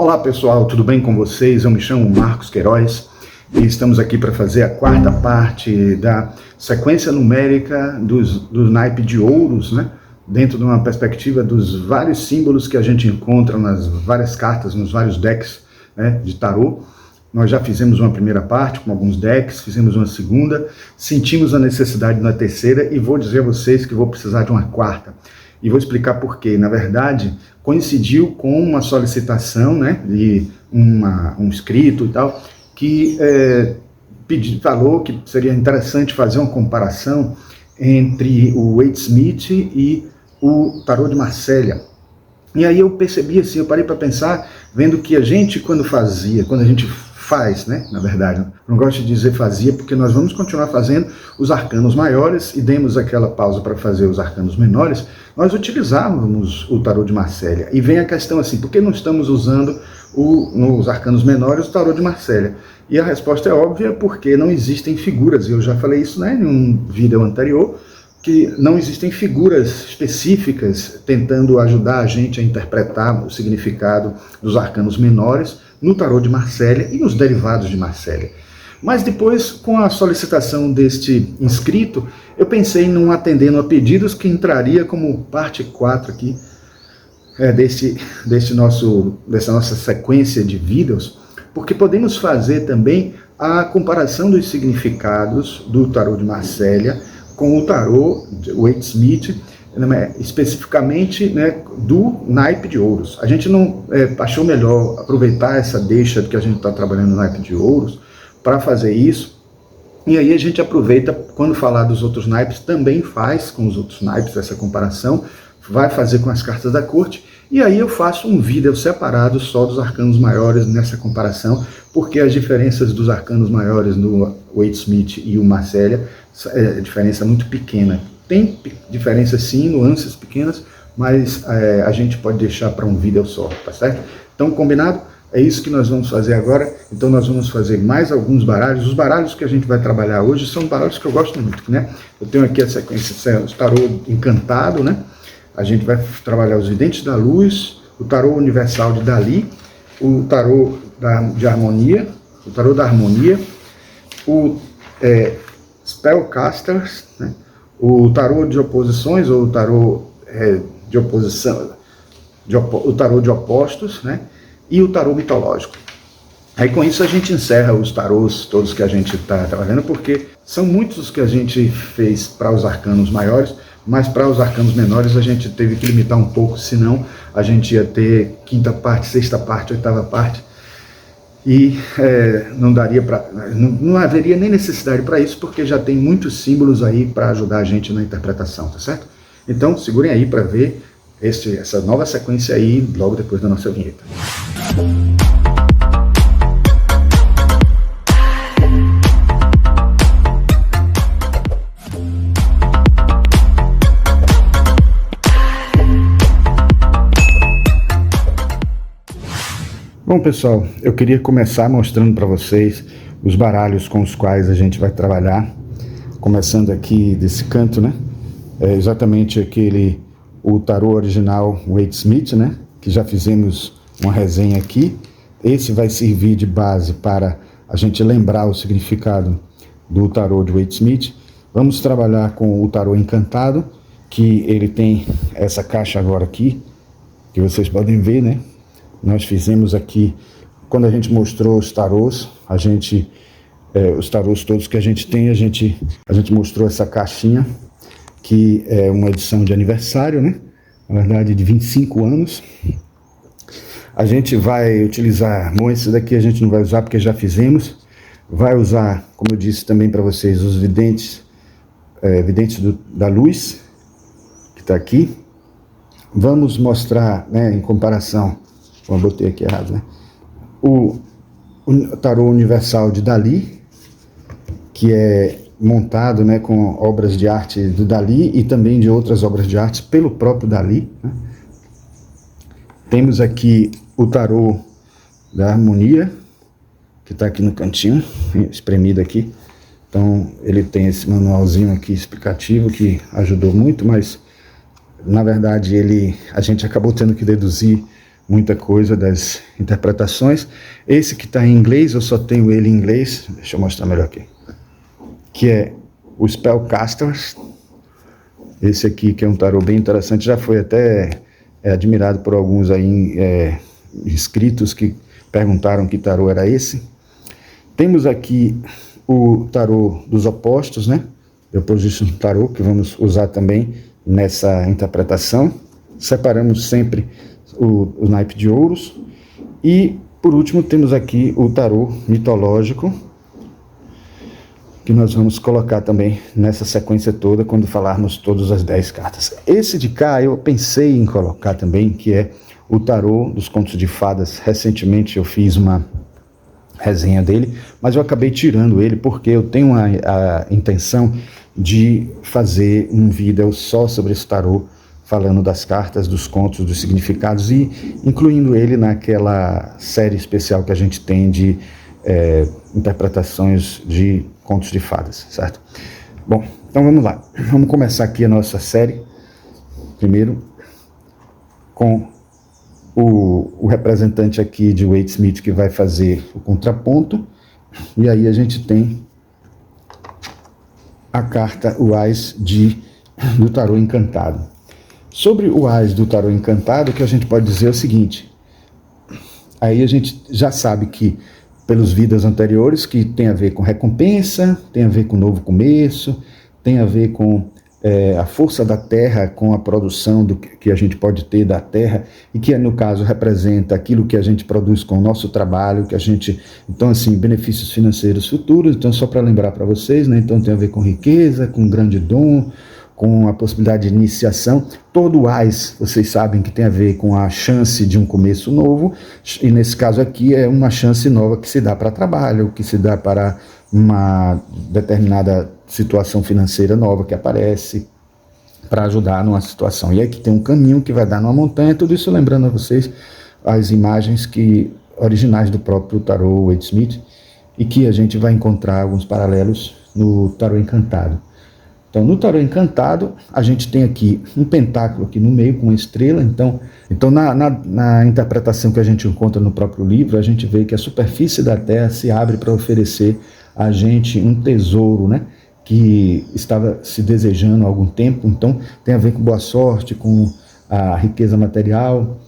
Olá pessoal, tudo bem com vocês? Eu me chamo Marcos Queiroz e estamos aqui para fazer a quarta parte da sequência numérica do naipe de ouros, né? Dentro de uma perspectiva dos vários símbolos que a gente encontra nas várias cartas, nos vários decks, né, de tarô. Nós já fizemos uma primeira parte com alguns decks, fizemos uma segunda, sentimos a necessidade na terceira e vou dizer a vocês que vou precisar de uma quarta. E vou explicar por quê. Na verdade, coincidiu com uma solicitação, né, de um inscrito e tal, que falou que seria interessante fazer uma comparação entre o Waite-Smith e o tarô de Marselha. E aí eu percebi assim, eu parei para pensar, vendo que a gente quando a gente faz, né, na verdade, não gosto de dizer fazia, porque nós vamos continuar fazendo os arcanos maiores e demos aquela pausa para fazer os arcanos menores, nós utilizávamos o tarô de Marselha. E vem a questão assim, por que não estamos usando nos arcanos menores o tarô de Marselha? E a resposta é óbvia, porque não existem figuras, e eu já falei isso, né, em um vídeo anterior, que não existem figuras específicas tentando ajudar a gente a interpretar o significado dos arcanos menores no tarô de Marselha e nos derivados de Marselha. Mas depois, com a solicitação deste inscrito, eu pensei em não atendendo a pedidos, que entraria como parte 4 aqui dessa nossa sequência de vídeos, porque podemos fazer também a comparação dos significados do tarô de Marselha com o tarô Waite-Smith, especificamente, né, do naipe de ouros. A gente não achou melhor aproveitar essa deixa que a gente está trabalhando no naipe de ouros para fazer isso, e aí a gente aproveita, quando falar dos outros naipes, também faz com os outros naipes essa comparação, vai fazer com as cartas da corte, e aí eu faço um vídeo separado só dos arcanos maiores nessa comparação, porque as diferenças dos arcanos maiores no Waite-Smith e o Marselha é diferença muito pequena. Tem diferenças sim, nuances pequenas, mas a gente pode deixar para um vídeo só, tá certo? Então, combinado? É isso que nós vamos fazer agora. Então nós vamos fazer mais alguns baralhos. Os baralhos que a gente vai trabalhar hoje são baralhos que eu gosto muito, né? Eu tenho aqui a sequência, o tarô encantado, né? A gente vai trabalhar os videntes da luz, o tarô universal de Dali, o tarô de harmonia, o tarô da harmonia, o Spellcasters, né? O tarô de oposições, ou o tarô de oposição, o tarô de opostos, né? E o tarô mitológico. Aí com isso a gente encerra os tarôs todos que a gente está trabalhando, porque são muitos os que a gente fez para os arcanos maiores, mas para os arcanos menores a gente teve que limitar um pouco, senão a gente ia ter quinta parte, sexta parte, oitava parte, e não daria para, não haveria nem necessidade para isso, porque já tem muitos símbolos aí para ajudar a gente na interpretação, tá certo? Então segurem aí para ver essa nova sequência aí logo depois da nossa vinheta. Bom pessoal, eu queria começar mostrando para vocês os baralhos com os quais a gente vai trabalhar, começando aqui desse canto, né? É exatamente o tarô original Waite-Smith, né? Que já fizemos uma resenha aqui. Esse vai servir de base para a gente lembrar o significado do tarô de Waite-Smith. Vamos trabalhar com o tarô encantado, que ele tem essa caixa agora aqui, que vocês podem ver, né? Nós fizemos aqui, quando a gente mostrou os tarôs, os tarôs todos que a gente tem, a gente mostrou essa caixinha, que é uma edição de aniversário, né? Na verdade, de 25 anos. A gente vai utilizar, bom, esse daqui a gente não vai usar porque já fizemos. Vai usar, como eu disse também para vocês, os videntes da luz, que está aqui. Vamos mostrar, né, em comparação, eu botei aqui errado, né? O tarô universal de Dali, que é montado, né, com obras de arte do Dali e também de outras obras de arte pelo próprio Dali, né? Temos aqui o tarô da harmonia, que está aqui no cantinho, espremido aqui. Então ele tem esse manualzinho aqui explicativo que ajudou muito, mas na verdade a gente acabou tendo que deduzir muita coisa das interpretações. Esse que está em inglês, eu só tenho ele em inglês, deixa eu mostrar melhor aqui, que é o Spellcasters. Esse aqui, que é um tarô bem interessante, já foi até admirado por alguns aí, inscritos que perguntaram que tarô era esse. Temos aqui o tarô dos opostos, né? The Opposition Tarot, que vamos usar também nessa interpretação. Separamos sempre o naipe de ouros. E, por último, temos aqui o tarô mitológico, que nós vamos colocar também nessa sequência toda, quando falarmos todas as 10 cartas. Esse de cá eu pensei em colocar também, que é o tarô dos contos de fadas. Recentemente eu fiz uma resenha dele, mas eu acabei tirando ele porque eu tenho a intenção de fazer um vídeo só sobre esse tarô, falando das cartas, dos contos, dos significados e incluindo ele naquela série especial que a gente tem de interpretações de contos de fadas, certo? Bom, então vamos lá. Vamos começar aqui a nossa série, primeiro com o representante aqui de Waite Smith, que vai fazer o contraponto, e aí a gente tem a carta, o Ás do Tarô Encantado. Sobre o Ás do Tarô Encantado, o que a gente pode dizer é o seguinte, aí a gente já sabe que, pelos vidas anteriores, que tem a ver com recompensa, tem a ver com novo começo, tem a ver com a força da terra, com a produção que a gente pode ter da terra, e que no caso representa aquilo que a gente produz com o nosso trabalho, então assim, benefícios financeiros futuros. Então só para lembrar para vocês, né, então tem a ver com riqueza, com grande dom, com a possibilidade de iniciação. Todo o Ás, vocês sabem que tem a ver com a chance de um começo novo, e nesse caso aqui é uma chance nova que se dá para trabalho, que se dá para uma determinada situação financeira nova que aparece para ajudar numa situação. E aí que tem um caminho que vai dar numa montanha, tudo isso lembrando a vocês as imagens originais do próprio tarô Waite Smith, e que a gente vai encontrar alguns paralelos no tarô encantado. Então, no tarô encantado, a gente tem aqui um pentáculo aqui no meio com uma estrela. Então na interpretação que a gente encontra no próprio livro, a gente vê que a superfície da Terra se abre para oferecer a gente um tesouro, né, que estava se desejando há algum tempo. Então, tem a ver com boa sorte, com a riqueza material.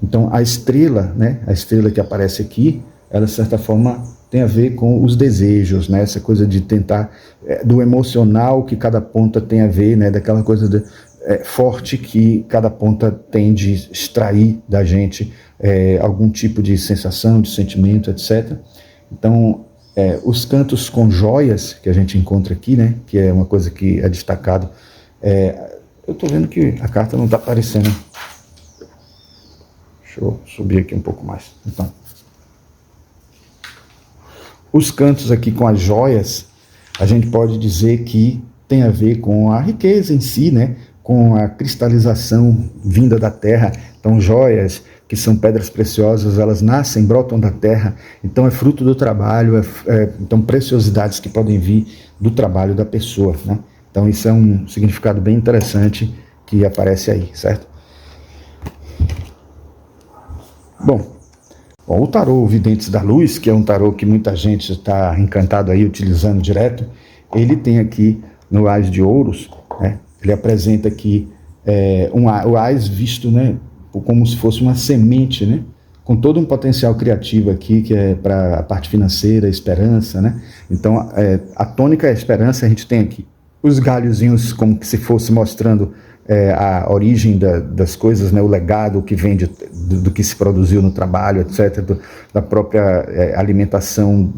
Então, a estrela, né, a estrela que aparece aqui, ela, de certa forma, tem a ver com os desejos, né, essa coisa de tentar, do emocional que cada ponta tem a ver, né, daquela coisa forte que cada ponta tem de extrair da gente algum tipo de sensação, de sentimento, etc. Então, os cantos com joias que a gente encontra aqui, né, que é uma coisa que é destacado. Eu estou vendo que a carta não está aparecendo. Deixa eu subir aqui um pouco mais. Então, os cantos aqui com as joias, a gente pode dizer que tem a ver com a riqueza em si, né, com a cristalização vinda da terra. Então, joias, que são pedras preciosas, elas nascem, brotam da terra, então é fruto do trabalho, então preciosidades que podem vir do trabalho da pessoa, né? Então isso é um significado bem interessante que aparece aí, certo? Bom, o tarô Videntes da Luz, que é um tarô que muita gente está encantado aí, utilizando direto, ele tem aqui no Ás de Ouros, né, ele apresenta aqui o Ás visto, né, como se fosse uma semente, né, com todo um potencial criativo aqui, que é para a parte financeira, a esperança, né? Então, a tônica é a esperança. A gente tem aqui os galhozinhos como que se fosse mostrando a origem das coisas, né, o legado que vem do que se produziu no trabalho, etc., da própria alimentação,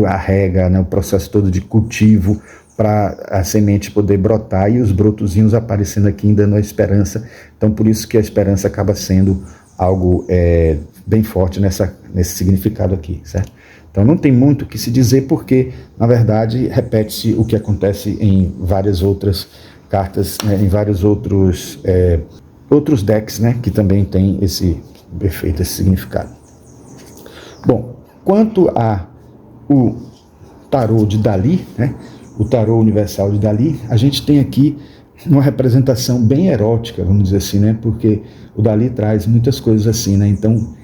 a rega, né, o processo todo de cultivo, para a semente poder brotar e os brotozinhos aparecendo aqui, dando a esperança. Então, por isso que a esperança acaba sendo algo bem forte nesse significado aqui, certo? Então, não tem muito o que se dizer, porque, na verdade, repete-se o que acontece em várias outras cartas, né, em vários outros decks, né, que também tem esse efeito, esse significado. Bom, quanto o tarô de Dali, né, o tarô universal de Dali, a gente tem aqui uma representação bem erótica, vamos dizer assim, né? Porque o Dalí traz muitas coisas assim, né? Então,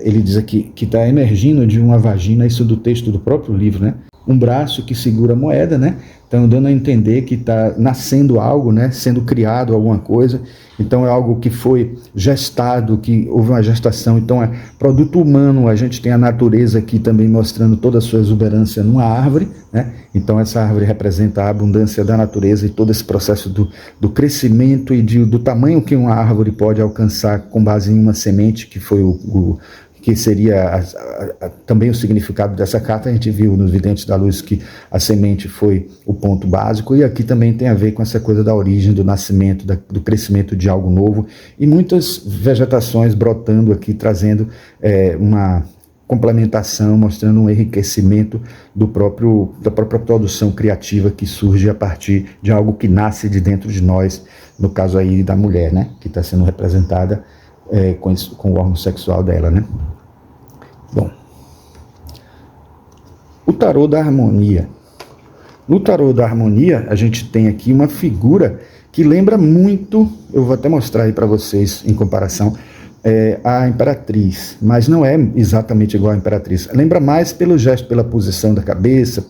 ele diz aqui que está emergindo de uma vagina, isso do texto do próprio livro, né? Um braço que segura a moeda, né? Então, dando a entender que está nascendo algo, né? Sendo criado alguma coisa. Então, é algo que foi gestado, que houve uma gestação. Então, é produto humano. A gente tem a natureza aqui também mostrando toda a sua exuberância numa árvore, né? Então, essa árvore representa a abundância da natureza e todo esse processo do crescimento e do tamanho que uma árvore pode alcançar com base em uma semente, que foi que seria também o significado dessa carta. A gente viu nos Videntes da Luz que a semente foi o ponto básico, e aqui também tem a ver com essa coisa da origem, do nascimento, do crescimento de algo novo, e muitas vegetações brotando aqui, trazendo uma complementação, mostrando um enriquecimento da própria produção criativa que surge a partir de algo que nasce de dentro de nós, no caso aí da mulher, né, que está sendo representada com o órgão sexual dela, né? Bom, o tarô da harmonia. No tarô da harmonia, a gente tem aqui uma figura que lembra muito, eu vou até mostrar aí para vocês em comparação, a imperatriz, mas não é exatamente igual à imperatriz. Lembra mais pelo gesto, pela posição da cabeça,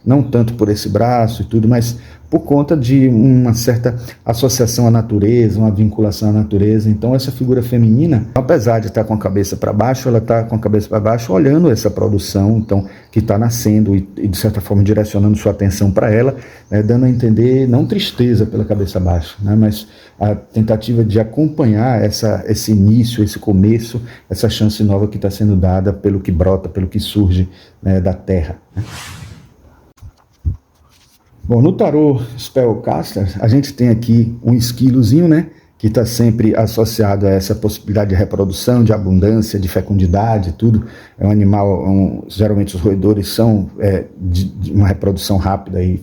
não tanto por esse braço e tudo, mas por conta de uma certa associação à natureza, uma vinculação à natureza. Então essa figura feminina, apesar de estar com a cabeça para baixo, ela está com a cabeça para baixo olhando essa produção, então, que está nascendo e de certa forma direcionando sua atenção para ela, dando a entender não tristeza pela cabeça baixa, né, mas a tentativa de acompanhar esse início, esse começo, essa chance nova que está sendo dada pelo que brota, pelo que surge, né, da Terra, né? Bom, no tarô Spellcaster, a gente tem aqui um esquilozinho, né, que está sempre associado a essa possibilidade de reprodução, de abundância, de fecundidade, tudo. É um animal, geralmente os roedores são de uma reprodução rápida e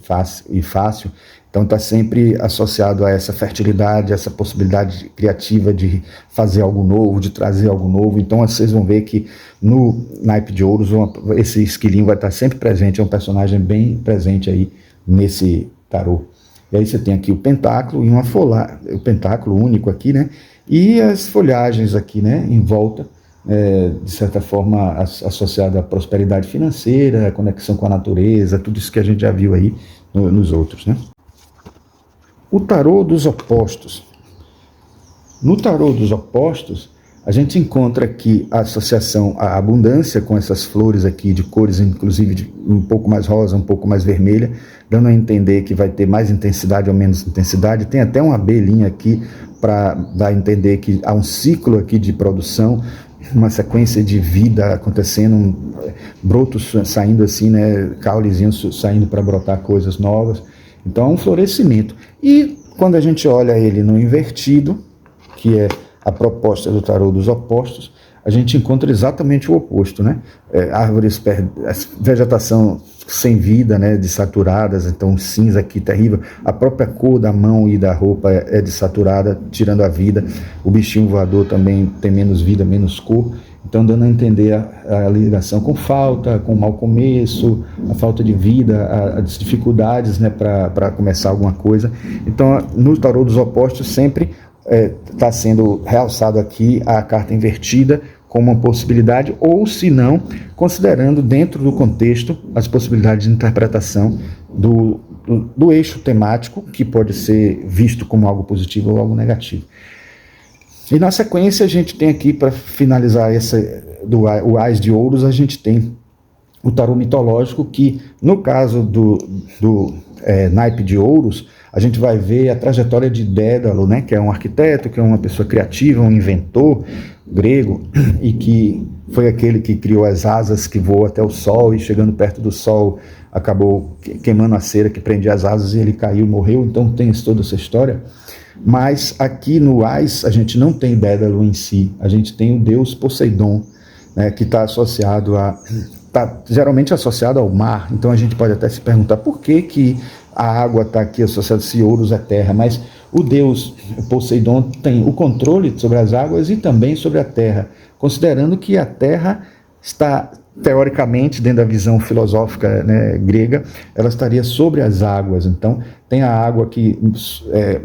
fácil, então está sempre associado a essa fertilidade, essa possibilidade criativa de fazer algo novo, de trazer algo novo. Então vocês vão ver que no naipe de ouros esse esquilinho vai estar sempre presente, é um personagem bem presente aí nesse tarô. E aí você tem aqui o pentáculo e o pentáculo único aqui, né? E as folhagens aqui, né? Em volta, de certa forma associado à prosperidade financeira, a conexão com a natureza, tudo isso que a gente já viu aí nos outros, né? O tarô dos opostos. No tarô dos opostos, a gente encontra aqui a associação à abundância com essas flores aqui de cores, inclusive de um pouco mais rosa, um pouco mais vermelha, dando a entender que vai ter mais intensidade ou menos intensidade. Tem até uma abelhinha aqui para dar a entender que há um ciclo aqui de produção, uma sequência de vida acontecendo, brotos saindo assim, né, caulezinhos saindo para brotar coisas novas. Então é um florescimento. E quando a gente olha ele no invertido, que é a proposta do tarô dos opostos, a gente encontra exatamente o oposto, né? Árvores, vegetação sem vida, né? Desaturadas, então cinza aqui terrível. A própria cor da mão e da roupa é desaturada, tirando a vida. O bichinho voador também tem menos vida, menos cor. Então, dando a entender a ligação com falta, com mau começo, a falta de vida, as dificuldades, né? Para começar alguma coisa. Então, no tarô dos opostos, sempre está sendo realçado aqui a carta invertida como uma possibilidade, ou se não, considerando dentro do contexto as possibilidades de interpretação do eixo temático, que pode ser visto como algo positivo ou algo negativo. E na sequência a gente tem aqui, para finalizar o Ás de Ouros, a gente tem o tarô mitológico, que no caso do naipe de ouros, a gente vai ver a trajetória de Dédalo, né, que é um arquiteto, que é uma pessoa criativa, um inventor grego, e que foi aquele que criou as asas que voam até o sol, e chegando perto do sol acabou queimando a cera que prendia as asas e ele caiu e morreu. Então tem toda essa história. Mas aqui no Ás a gente não tem Dédalo em si, a gente tem o deus Poseidon, né, que está associado geralmente associado ao mar. Então a gente pode até se perguntar por que a água está aqui associada, se Ouros é terra, mas o deus Poseidon tem o controle sobre as águas e também sobre a terra, considerando que a terra está teoricamente, dentro da visão filosófica, né, grega, ela estaria sobre as águas. Então, tem a água que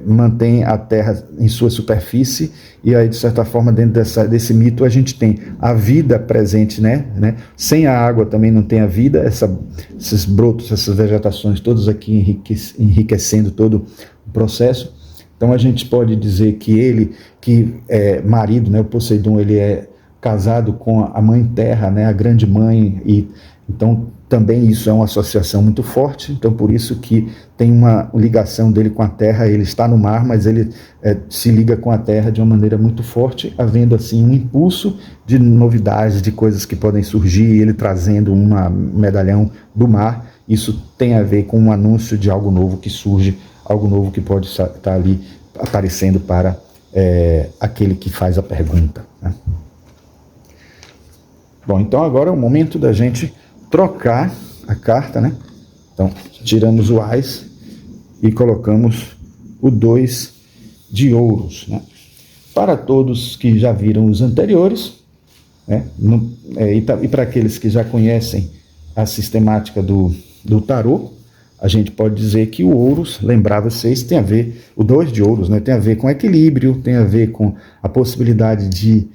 mantém a terra em sua superfície, e aí, de certa forma, dentro desse mito, a gente tem a vida presente, né? Sem a água também não tem a vida, esses brotos, essas vegetações, todos aqui enriquecendo todo o processo. Então, a gente pode dizer que ele, que é marido, né, o Poseidon, ele é casado com a mãe terra, né, a grande mãe, e então também isso é uma associação muito forte. Então por isso que tem uma ligação dele com a terra. Ele está no mar, mas ele se liga com a terra de uma maneira muito forte, havendo assim um impulso de novidades, de coisas que podem surgir, ele trazendo um medalhão do mar. Isso tem a ver com um anúncio de algo novo que surge, algo novo que pode estar ali aparecendo para aquele que faz a pergunta, né? Bom, então agora é o momento da gente trocar a carta, né? Então, tiramos o Ás e colocamos o 2 de ouros, né? Para todos que já viram os anteriores, né? E para aqueles que já conhecem a sistemática do tarô, a gente pode dizer que o ouros, lembrar vocês, tem a ver, o 2 de ouros, né? Tem a ver com equilíbrio, tem a ver com a possibilidade de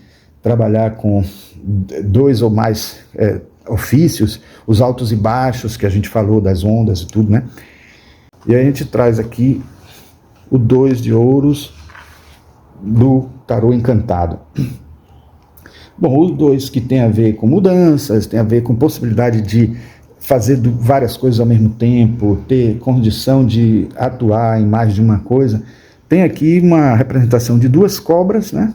trabalhar com 2 ou mais ofícios, os altos e baixos que a gente falou, das ondas e tudo, né? E a gente traz aqui o 2 de ouros do tarô encantado. Bom, os 2 que tem a ver com mudanças, tem a ver com possibilidade de fazer várias coisas ao mesmo tempo, ter condição de atuar em mais de uma coisa. Tem aqui uma representação de 2 cobras, né?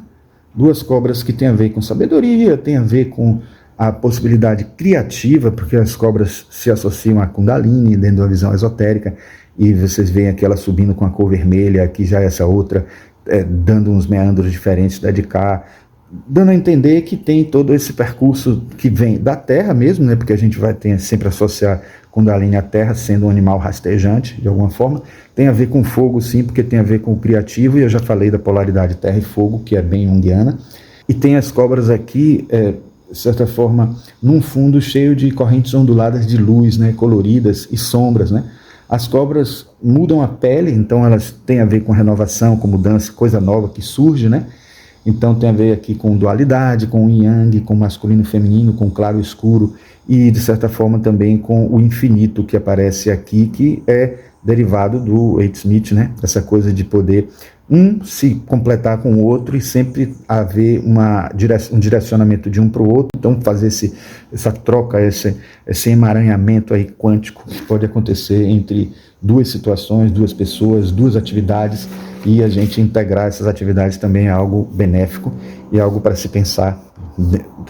2 cobras que tem a ver com sabedoria, tem a ver com a possibilidade criativa, porque as cobras se associam a Kundalini dentro da visão esotérica, e vocês veem aqui ela subindo com a cor vermelha, aqui já essa outra dando uns meandros diferentes da de cá, dando a entender que tem todo esse percurso que vem da terra mesmo, né? Porque a gente vai sempre associar Kundalini à terra, sendo um animal rastejante, de alguma forma. Tem a ver com fogo, sim, porque tem a ver com o criativo, e eu já falei da polaridade terra e fogo, que é bem junguiana. E tem as cobras aqui, de certa forma, num fundo cheio de correntes onduladas de luz, né? Coloridas e sombras, né? As cobras mudam a pele, então elas têm a ver com renovação, com mudança, coisa nova que surge, né? Então tem a ver aqui com dualidade, com o yang, com o masculino e feminino, com o claro e escuro, e de certa forma também com o infinito que aparece aqui, que é derivado do Eight Smith, né? Essa coisa de poder se completar com o outro e sempre haver um direcionamento de um para o outro. Então fazer essa troca, esse emaranhamento aí quântico que pode acontecer entre 2 situações, 2 pessoas, 2 atividades, e a gente integrar essas atividades também é algo benéfico e algo para se pensar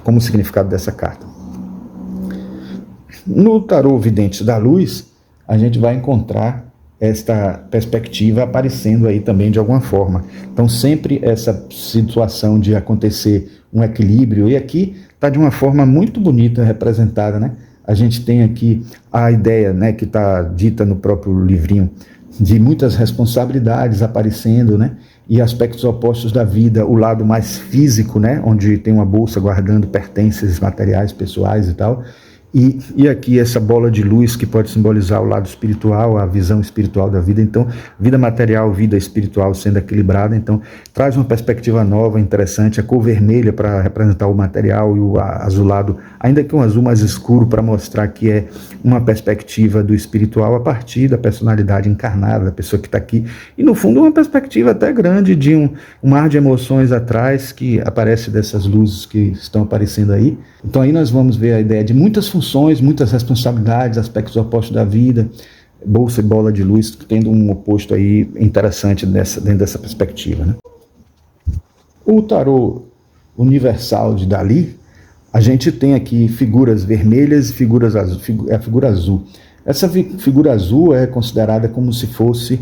como significado dessa carta. No tarô Vidente da Luz, a gente vai encontrar esta perspectiva aparecendo aí também de alguma forma. Então sempre essa situação de acontecer um equilíbrio, e aqui está de uma forma muito bonita representada, né? A gente tem aqui a ideia, né, que está dita no próprio livrinho, de muitas responsabilidades aparecendo, né? E aspectos opostos da vida, o lado mais físico, né? Onde tem uma bolsa guardando pertences materiais, pessoais e tal. E aqui essa bola de luz que pode simbolizar o lado espiritual, a visão espiritual da vida. Então, vida material, vida espiritual sendo equilibrada. Então, traz uma perspectiva nova, interessante. A cor vermelha para representar o material e o azulado, ainda que um azul mais escuro, para mostrar que é uma perspectiva do espiritual a partir da personalidade encarnada da pessoa que está aqui. E, no fundo, uma perspectiva até grande de um mar de emoções atrás que aparece dessas luzes que estão aparecendo aí. Então, aí nós vamos ver a ideia de muitas funções, muitas responsabilidades, aspectos opostos da vida, bolsa e bola de luz, tendo um oposto aí interessante dentro dessa perspectiva, né? O tarô universal de Dali, a gente tem aqui figuras vermelhas e figuras azul, a figura azul. Essa figura azul é considerada como se fosse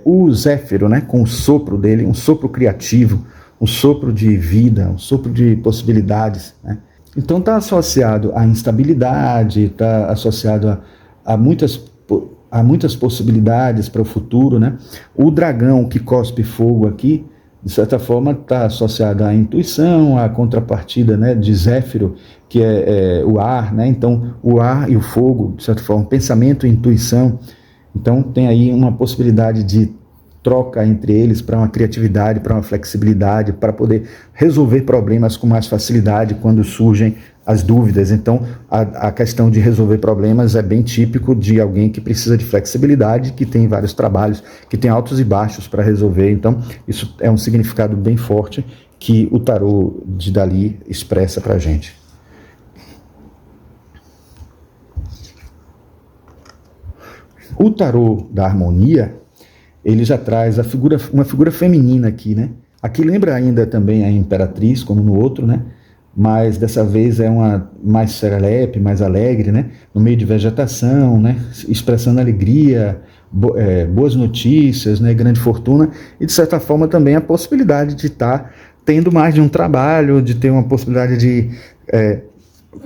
o Zéfiro, né? Com o sopro dele, um sopro criativo, um sopro de vida, um sopro de possibilidades, né? Então está associado à instabilidade, está associado a muitas possibilidades para o futuro, né? O dragão que cospe fogo aqui de certa forma está associada à intuição, à contrapartida, né, de Zéfiro, que é o ar, né? Então o ar e o fogo, de certa forma, pensamento e intuição. Então tem aí uma possibilidade de troca entre eles para uma criatividade, para uma flexibilidade, para poder resolver problemas com mais facilidade quando surgem as dúvidas. Então, a questão de resolver problemas é bem típico de alguém que precisa de flexibilidade, que tem vários trabalhos, que tem altos e baixos para resolver. Então, isso é um significado bem forte que o tarô de Dali expressa para a gente. O tarô da harmonia, ele já traz uma figura feminina aqui, né? Aqui lembra ainda também a imperatriz, como no outro, né? Mas dessa vez é uma mais serelepe, mais alegre, né? No meio de vegetação, né? Expressando alegria, boas notícias, né? Grande fortuna, e de certa forma também a possibilidade de estar tendo mais de um trabalho, de ter uma possibilidade de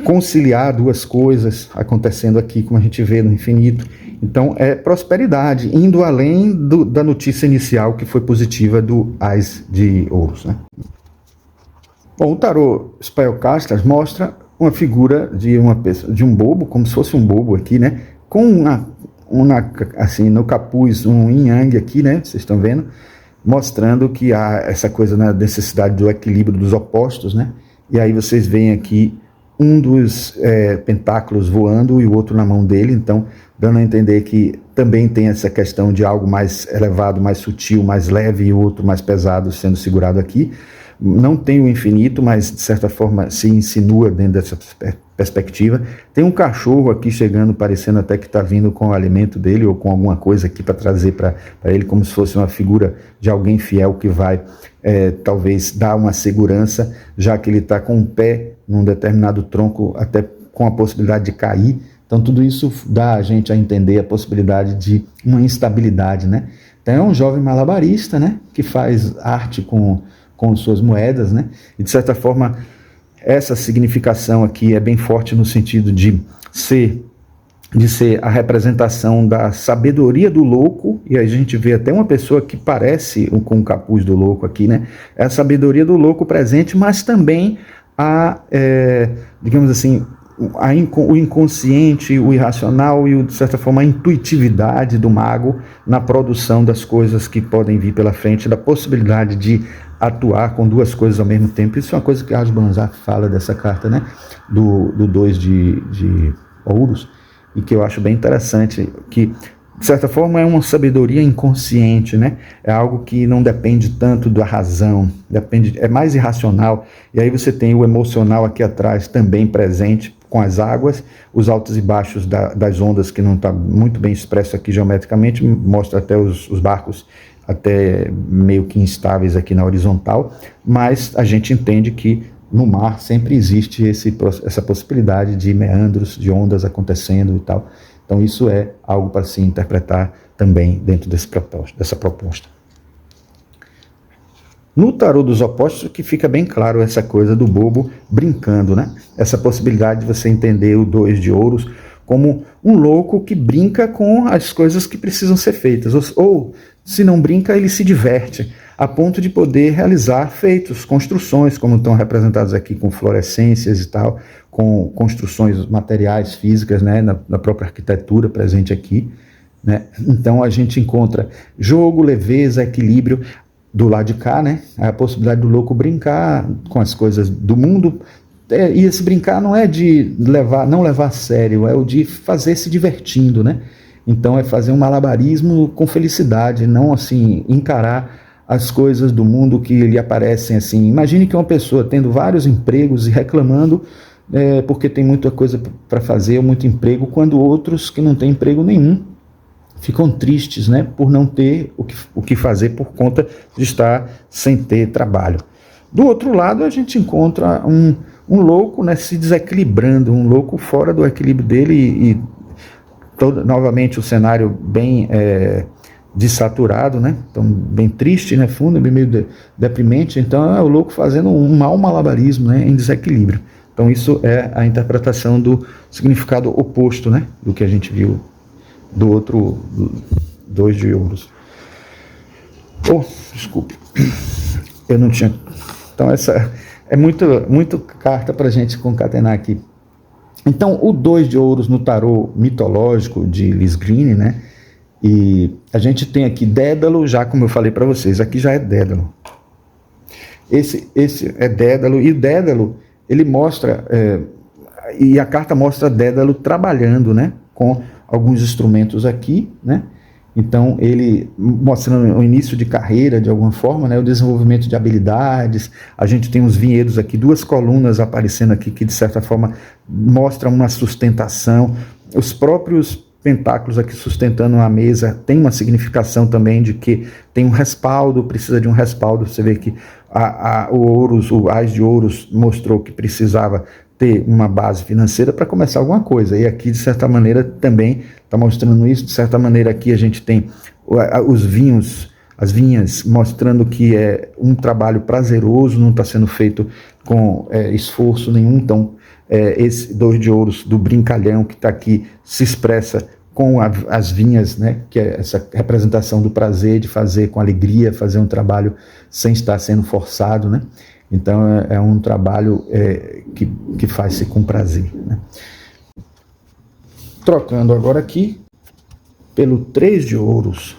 conciliar duas coisas acontecendo aqui, como a gente vê no infinito. Então é prosperidade, indo além da notícia inicial que foi positiva do Ás de Ouros, né? Bom, o tarô Spellcasters mostra uma figura de um bobo, como se fosse um bobo aqui, né? Com assim, no capuz, um yin yang aqui, né? Vocês estão vendo? Mostrando que há essa coisa na necessidade do equilíbrio dos opostos, né? E aí vocês veem aqui um dos pentáculos voando e o outro na mão dele, então dando a entender que também tem essa questão de algo mais elevado, mais sutil, mais leve, e o outro mais pesado sendo segurado aqui. Não tem o infinito, mas de certa forma se insinua dentro dessa perspectiva. Tem um cachorro aqui chegando, parecendo até que está vindo com o alimento dele ou com alguma coisa aqui para trazer para ele, como se fosse uma figura de alguém fiel que vai talvez dar uma segurança, já que ele está com um pé num determinado tronco, até com a possibilidade de cair. Então tudo isso dá a gente a entender a possibilidade de uma instabilidade, né? Então é um jovem malabarista, né, que faz arte com suas moedas, né? E de certa forma essa significação aqui é bem forte no sentido de ser a representação da sabedoria do louco, e a gente vê até uma pessoa que parece com o capuz do louco aqui, né? É a sabedoria do louco presente, mas também digamos assim, o inconsciente, o irracional e, de certa forma, a intuitividade do mago na produção das coisas que podem vir pela frente, da possibilidade de atuar com duas coisas ao mesmo tempo. Isso é uma coisa que Ars Banzar fala dessa carta, né? Do 2 de ouros, e que eu acho bem interessante, que de certa forma é uma sabedoria inconsciente, né? É algo que não depende tanto da razão, é mais irracional. E aí você tem o emocional aqui atrás também presente, com as águas, os altos e baixos das ondas, que não está muito bem expresso aqui geometricamente, mostra até os barcos até meio que instáveis aqui na horizontal, mas a gente entende que no mar sempre existe essa possibilidade de meandros, de ondas acontecendo e tal. Então isso é algo para se interpretar também dentro dessa proposta. No tarô dos opostos que fica bem claro essa coisa do bobo brincando, né? Essa possibilidade de você entender o 2 de ouros como um louco que brinca com as coisas que precisam ser feitas, ou se não brinca, ele se diverte, a ponto de poder realizar feitos, construções, como estão representados aqui com fluorescências e tal, com construções materiais, físicas, né, na própria arquitetura presente aqui, né? Então a gente encontra jogo, leveza, equilíbrio. Do lado de cá, né, a possibilidade do louco brincar com as coisas do mundo, e esse brincar não é de não levar a sério, é o de fazer se divertindo, né? Então é fazer um malabarismo com felicidade, não assim encarar as coisas do mundo que lhe aparecem assim. Imagine que uma pessoa tendo vários empregos e reclamando porque tem muita coisa para fazer, muito emprego, quando outros que não têm emprego nenhum ficam tristes, né, por não ter o que fazer por conta de estar sem ter trabalho. Do outro lado, a gente encontra um louco, né, se desequilibrando, um louco fora do equilíbrio dele e novamente o cenário bem desaturado, né, então bem triste, né, fundo, bem meio deprimente. Então é o louco fazendo um mau malabarismo, né, em desequilíbrio. Então isso é a interpretação do significado oposto, né, do que a gente viu do outro 2 de ouros. Desculpe. Eu não tinha... Então essa é muito carta para a gente concatenar aqui. Então o 2 de ouros no tarô mitológico de Liz Greene, né? E a gente tem aqui Dédalo, já como eu falei para vocês, aqui já é Dédalo. Esse é Dédalo, e o Dédalo, ele mostra, e a carta mostra Dédalo trabalhando, né? Com alguns instrumentos aqui, né? Então, ele mostrando o início de carreira, de alguma forma, né, o desenvolvimento de habilidades. A gente tem uns vinhedos aqui, 2 colunas aparecendo aqui, que de certa forma mostram uma sustentação. Os próprios pentáculos aqui sustentando a mesa tem uma significação também de que tem um respaldo, precisa de um respaldo. Você vê que o Ás de Ouros mostrou que precisava ter uma base financeira para começar alguma coisa, e aqui de certa maneira também está mostrando isso. De certa maneira aqui a gente tem os vinhos, as vinhas, mostrando que é um trabalho prazeroso, não está sendo feito com esforço nenhum. Então esse 2 de ouros do brincalhão que está aqui se expressa com as vinhas, né, que é essa representação do prazer de fazer com alegria, fazer um trabalho sem estar sendo forçado, né? Então é um trabalho que faz-se com prazer, né? Trocando agora aqui pelo 3 de ouros,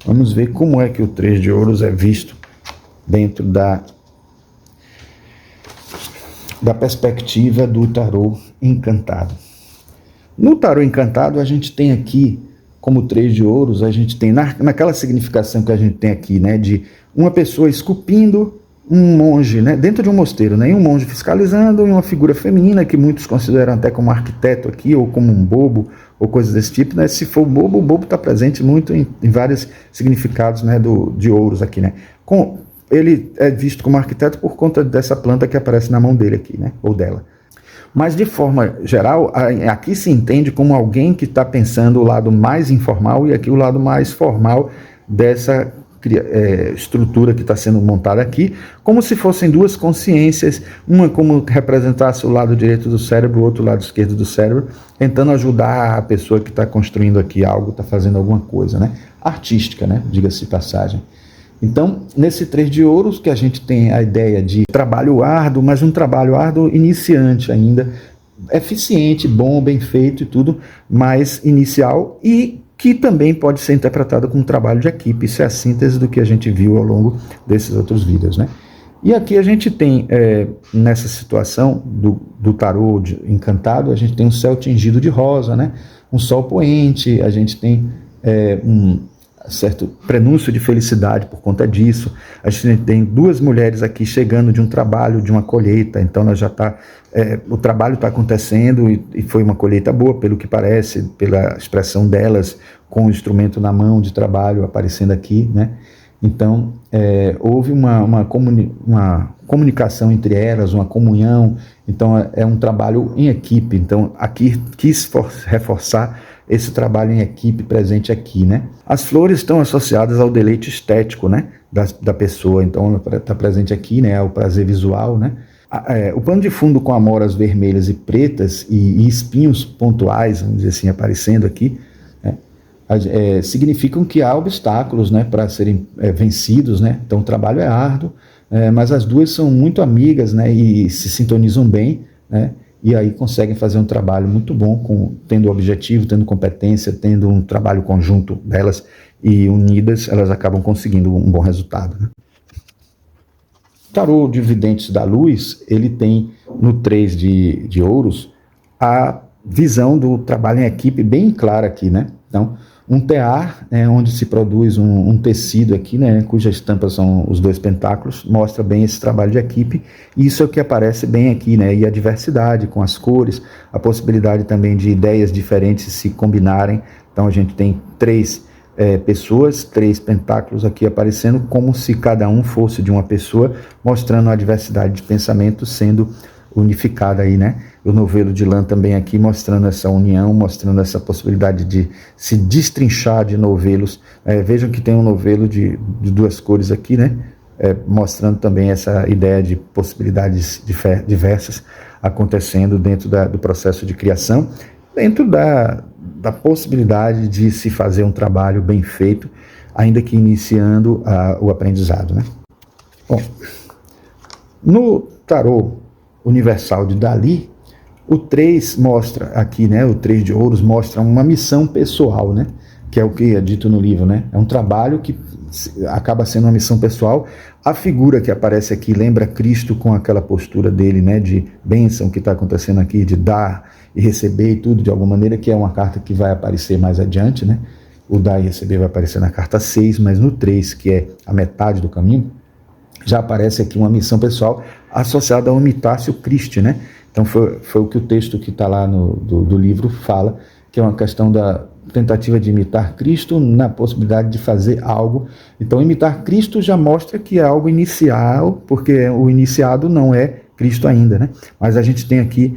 vamos ver como é que o 3 de ouros é visto dentro da perspectiva do tarô encantado. No tarô encantado a gente tem aqui, como 3 de ouros, a gente tem naquela significação que a gente tem aqui, né, de uma pessoa esculpindo um monge, né, dentro de um mosteiro, né, e um monge fiscalizando, e uma figura feminina que muitos consideram até como arquiteto aqui, ou como um bobo, ou coisas desse tipo, né? Se for o bobo está presente muito em vários significados, né, de ouros aqui, né? Ele é visto como arquiteto por conta dessa planta que aparece na mão dele aqui, né, ou dela. Mas de forma geral, aqui se entende como alguém que está pensando o lado mais informal e aqui o lado mais formal dessa estrutura que está sendo montada aqui, como se fossem 2 consciências, uma como representasse o lado direito do cérebro, o outro lado esquerdo do cérebro, tentando ajudar a pessoa que está construindo aqui algo, está fazendo alguma coisa, né? Artística, né? Diga-se de passagem. Então, nesse 3 de ouros que a gente tem a ideia de trabalho árduo, mas um trabalho árduo iniciante ainda, eficiente, bom, bem feito e tudo, mas inicial, e que também pode ser interpretado como um trabalho de equipe. Isso é a síntese do que a gente viu ao longo desses outros vídeos, né? E aqui a gente tem, nessa situação do tarô encantado, a gente tem um céu tingido de rosa, né? Um sol poente, a gente tem um certo prenúncio de felicidade por conta disso. A gente tem 2 mulheres aqui chegando de um trabalho, de uma colheita, então ela já está, o trabalho está acontecendo e foi uma colheita boa, pelo que parece, pela expressão delas, com o instrumento na mão de trabalho aparecendo aqui, né? Então houve uma comunicação entre elas, uma comunhão. Então é um trabalho em equipe. Então aqui quis reforçar esse trabalho em equipe presente aqui, né? As flores estão associadas ao deleite estético, né, da pessoa. Então ela está presente aqui, né, ao prazer visual, né? O pano de fundo com amoras vermelhas e pretas e espinhos pontuais, vamos dizer assim, aparecendo aqui, né, significam que há obstáculos, né, para serem vencidos, né? Então o trabalho é árduo, mas as 2 são muito amigas, né, e se sintonizam bem, né? E aí conseguem fazer um trabalho muito bom, tendo objetivo, tendo competência, tendo um trabalho conjunto delas, e unidas elas acabam conseguindo um bom resultado, né? O tarô de Videntes da Luz, ele tem no 3 de ouros a visão do trabalho em equipe bem clara aqui, né? Então, um tear, onde se produz um tecido aqui, né, cuja estampa são os 2 pentáculos, mostra bem esse trabalho de equipe, e isso é o que aparece bem aqui, né, e a diversidade com as cores, a possibilidade também de ideias diferentes se combinarem. Então a gente tem 3 pessoas, 3 pentáculos aqui aparecendo, como se cada um fosse de uma pessoa, mostrando a diversidade de pensamento sendo unificada aí, né? O novelo de lã também aqui mostrando essa união, mostrando essa possibilidade de se destrinchar de novelos. Vejam que tem um novelo de 2 cores aqui, né? Mostrando também essa ideia de possibilidades diversas acontecendo dentro do processo de criação, dentro da possibilidade de se fazer um trabalho bem feito, ainda que iniciando o aprendizado, né? Bom, no tarô universal de Dali, o 3 mostra aqui, né, o 3 de ouros mostra uma missão pessoal, né, que é o que é dito no livro, né, é um trabalho que acaba sendo uma missão pessoal. A figura que aparece aqui lembra Cristo com aquela postura dele, né, de bênção que está acontecendo aqui, de dar e receber e tudo de alguma maneira, que é uma carta que vai aparecer mais adiante, né, o dar e receber vai aparecer na carta 6, mas no 3, que é a metade do caminho, já aparece aqui uma missão pessoal associada ao imitácio Christi, né? Então foi o que o texto que está lá do livro fala, que é uma questão da tentativa de imitar Cristo na possibilidade de fazer algo. Então imitar Cristo já mostra que é algo inicial, porque o iniciado não é Cristo ainda, né? Mas a gente tem aqui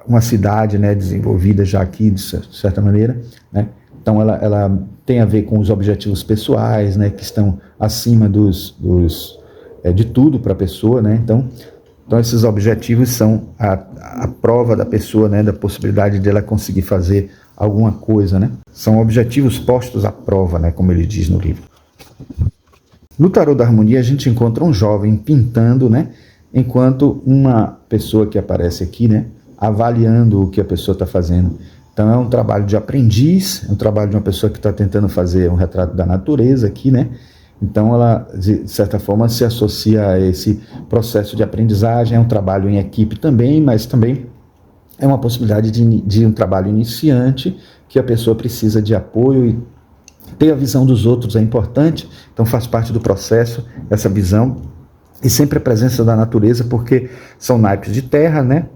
uma cidade, né, desenvolvida já aqui, de certa maneira, né? Então ela tem a ver com os objetivos pessoais, né, que estão acima de tudo para a pessoa, né? Então esses objetivos são a prova da pessoa, né, da possibilidade de ela conseguir fazer alguma coisa, né? São objetivos postos à prova, né, como ele diz no livro. No tarô da harmonia a gente encontra um jovem pintando, né, enquanto uma pessoa que aparece aqui, né, avaliando o que a pessoa está fazendo. Então é um trabalho de aprendiz, é um trabalho de uma pessoa que está tentando fazer um retrato da natureza aqui, né? Então ela, de certa forma, se associa a esse processo de aprendizagem, é um trabalho em equipe também, mas também é uma possibilidade de um trabalho iniciante, que a pessoa precisa de apoio e ter a visão dos outros é importante, então faz parte do processo essa visão, e sempre a presença da natureza, porque são naipes de terra, né,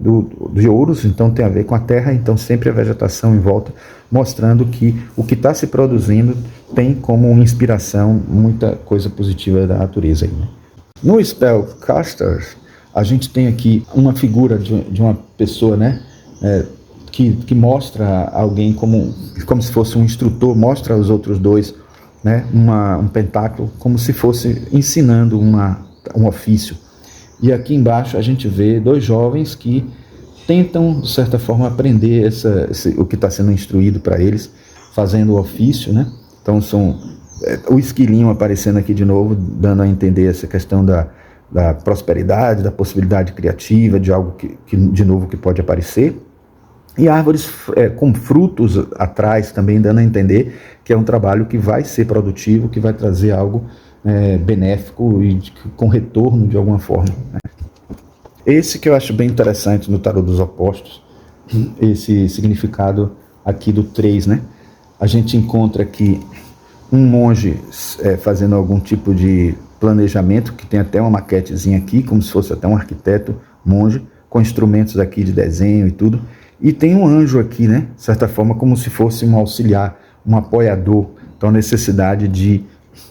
de ouros, então tem a ver com a terra, então sempre a vegetação em volta, mostrando que o que está se produzindo tem como inspiração muita coisa positiva da natureza. Né? No Spellcaster, a gente tem aqui uma figura de uma pessoa, né, que mostra alguém como se fosse um instrutor, mostra aos outros dois, né, um pentáculo, como se fosse ensinando um ofício. E aqui embaixo a gente vê dois jovens que tentam, de certa forma, aprender o que está sendo instruído para eles, fazendo o ofício, né? Então são o esquilinho aparecendo aqui de novo, dando a entender essa questão da prosperidade, da possibilidade criativa, de algo que de novo que pode aparecer. E árvores com frutos atrás também, dando a entender que é um trabalho que vai ser produtivo, que vai trazer algo benéfico e com retorno de alguma forma. Né? Esse que eu acho bem interessante no tarô dos opostos, esse significado aqui do 3, né? A gente encontra aqui um monge fazendo algum tipo de planejamento, que tem até uma maquetezinha aqui, como se fosse até um arquiteto monge, com instrumentos aqui de desenho e tudo. E tem um anjo aqui, né? De certa forma, como se fosse um auxiliar, um apoiador. Então, a necessidade de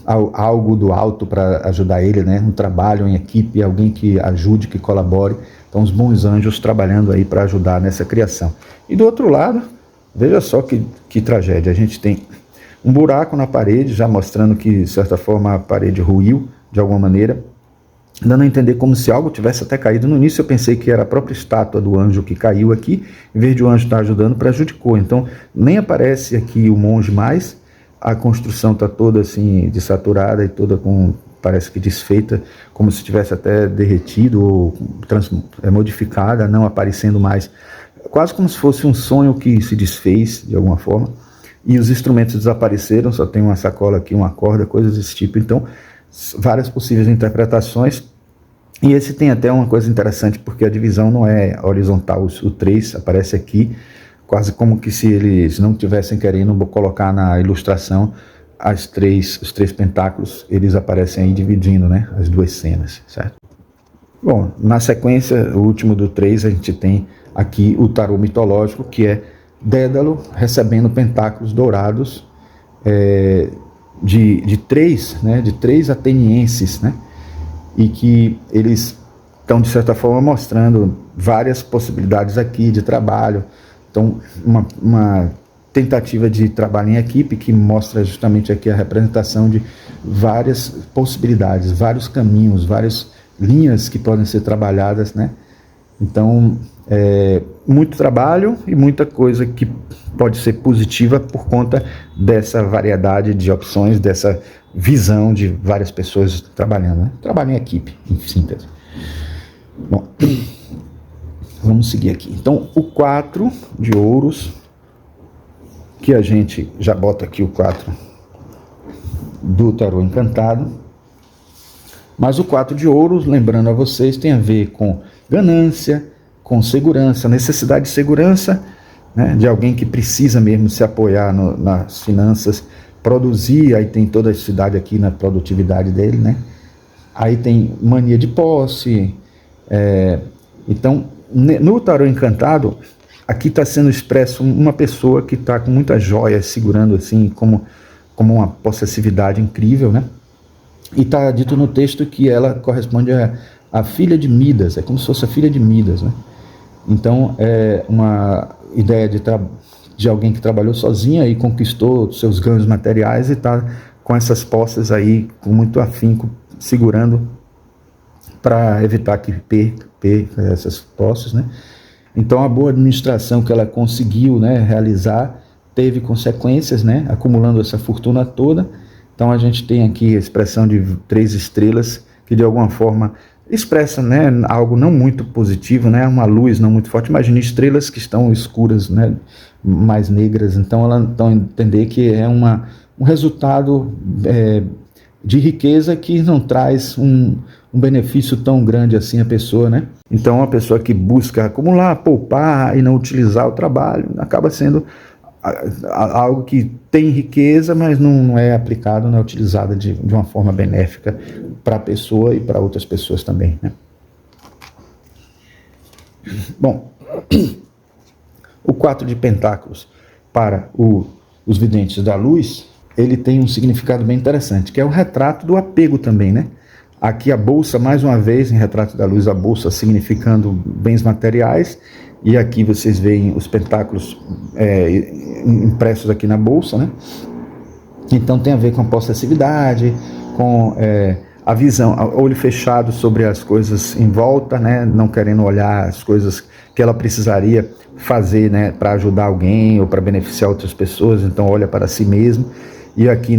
algo do alto para ajudar ele, né? Um trabalho em equipe, alguém que ajude, que colabore. Então, os bons anjos trabalhando aí para ajudar nessa criação. E do outro lado, veja só que tragédia. A gente tem um buraco na parede, já mostrando que, de certa forma, a parede ruiu de alguma maneira, dando a entender como se algo tivesse até caído. No início eu pensei que era a própria estátua do anjo que caiu aqui, em vez de o anjo estar ajudando, prejudicou. Então, nem aparece aqui o monge mais, a construção está toda assim, desaturada e toda parece que desfeita, como se tivesse até derretido ou modificada, não aparecendo mais. Quase como se fosse um sonho que se desfez de alguma forma. E os instrumentos desapareceram, só tem uma sacola aqui, uma corda, coisas desse tipo. Então, várias possíveis interpretações. E esse tem até uma coisa interessante, porque a divisão não é horizontal, o 3 aparece aqui, quase como que se eles não tivessem querendo colocar na ilustração os três pentáculos, eles aparecem aí dividindo, né, as duas cenas, certo? Bom, na sequência, o último do 3, a gente tem aqui o tarô mitológico, que é Dédalo recebendo pentáculos dourados de três atenienses, né? E que eles estão, de certa forma, mostrando várias possibilidades aqui de trabalho. Então, uma tentativa de trabalho em equipe que mostra justamente aqui a representação de várias possibilidades, vários caminhos, várias linhas que podem ser trabalhadas, né? Então, muito trabalho e muita coisa que pode ser positiva por conta dessa variedade de opções, dessa visão de várias pessoas trabalhando, né? Trabalho em equipe, em síntese. Bom, vamos seguir aqui. Então, o 4 de ouros, que a gente já bota aqui o 4 do tarô encantado, mas o 4 de ouros, lembrando a vocês, tem a ver com ganância, com segurança, necessidade de segurança, né, de alguém que precisa mesmo se apoiar nas finanças, produzir, aí tem toda a cidade aqui na produtividade dele, né? Aí tem mania de posse. Então, no tarô encantado, aqui está sendo expresso uma pessoa que está com muitas joias, segurando assim, como uma possessividade incrível, né? E está dito no texto que ela corresponde à filha de Midas, é como se fosse a filha de Midas, né? Então, é uma ideia de alguém que trabalhou sozinha e conquistou seus ganhos materiais e está com essas posses aí, com muito afinco, segurando para evitar que perca essas posses, né? Então, a boa administração que ela conseguiu, né, realizar teve consequências, né, acumulando essa fortuna toda. Então, a gente tem aqui a expressão de 3 estrelas, que de alguma forma expressa, né, algo não muito positivo, né, uma luz não muito forte. Imagine estrelas que estão escuras, né, mais negras. Então, ela então entender que é um resultado de riqueza que não traz um benefício tão grande assim à pessoa, né? Então, uma pessoa que busca acumular, poupar e não utilizar o trabalho, acaba sendo algo que tem riqueza, mas não é aplicado, não é utilizado de uma forma benéfica para a pessoa e para outras pessoas também, né? Bom, o 4 de pentáculos para os videntes da luz, ele tem um significado bem interessante, que é o retrato do apego também, né? Aqui a bolsa, mais uma vez, em retrato da luz, a bolsa significando bens materiais, e aqui vocês veem os pentáculos impressos aqui na bolsa, né? Então tem a ver com a possessividade, com a visão, olho fechado sobre as coisas em volta, né? Não querendo olhar as coisas que ela precisaria fazer, né, para ajudar alguém ou para beneficiar outras pessoas, então olha para si mesmo. E aqui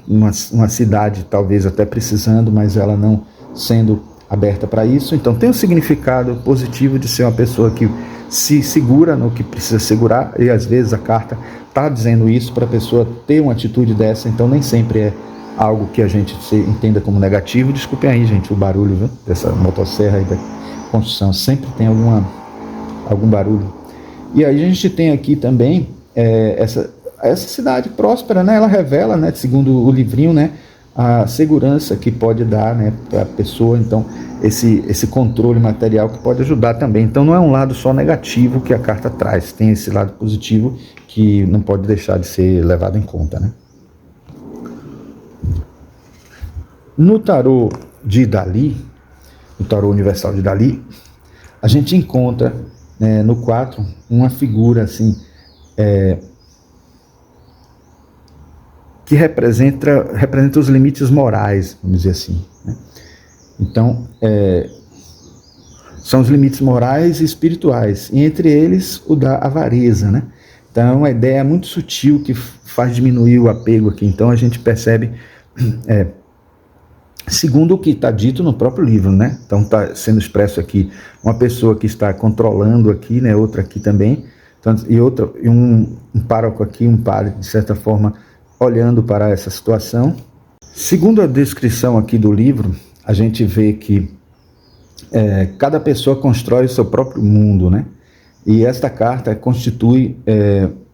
uma cidade talvez até precisando, mas ela não sendo aberta para isso. Então tem um significado positivo de ser uma pessoa que se segura no que precisa segurar, e às vezes a carta está dizendo isso para a pessoa ter uma atitude dessa. Então nem sempre é algo que a gente entenda como negativo. Desculpem aí, gente, o barulho, viu, dessa motosserra aí da construção, sempre tem algum barulho. E aí a gente tem aqui também essa cidade próspera, né? Ela revela, né, segundo o livrinho, né, a segurança que pode dar, né, para a pessoa. Então, esse controle material que pode ajudar também. Então, não é um lado só negativo que a carta traz, tem esse lado positivo que não pode deixar de ser levado em conta, né? No tarô de Dali, no tarô universal de Dali, a gente encontra, no 4, uma figura assim, que representa os limites morais, vamos dizer assim, né? Então, são os limites morais e espirituais, e entre eles o da avareza, né? Então, é uma ideia muito sutil que faz diminuir o apego aqui. Então, a gente percebe, segundo o que está dito no próprio livro, né? Então, está sendo expresso aqui uma pessoa que está controlando aqui, né? Outra aqui também, então, e um pároco aqui, um padre, de certa forma, olhando para essa situação. Segundo a descrição aqui do livro, a gente vê que cada pessoa constrói o seu próprio mundo, né? E esta carta constitui,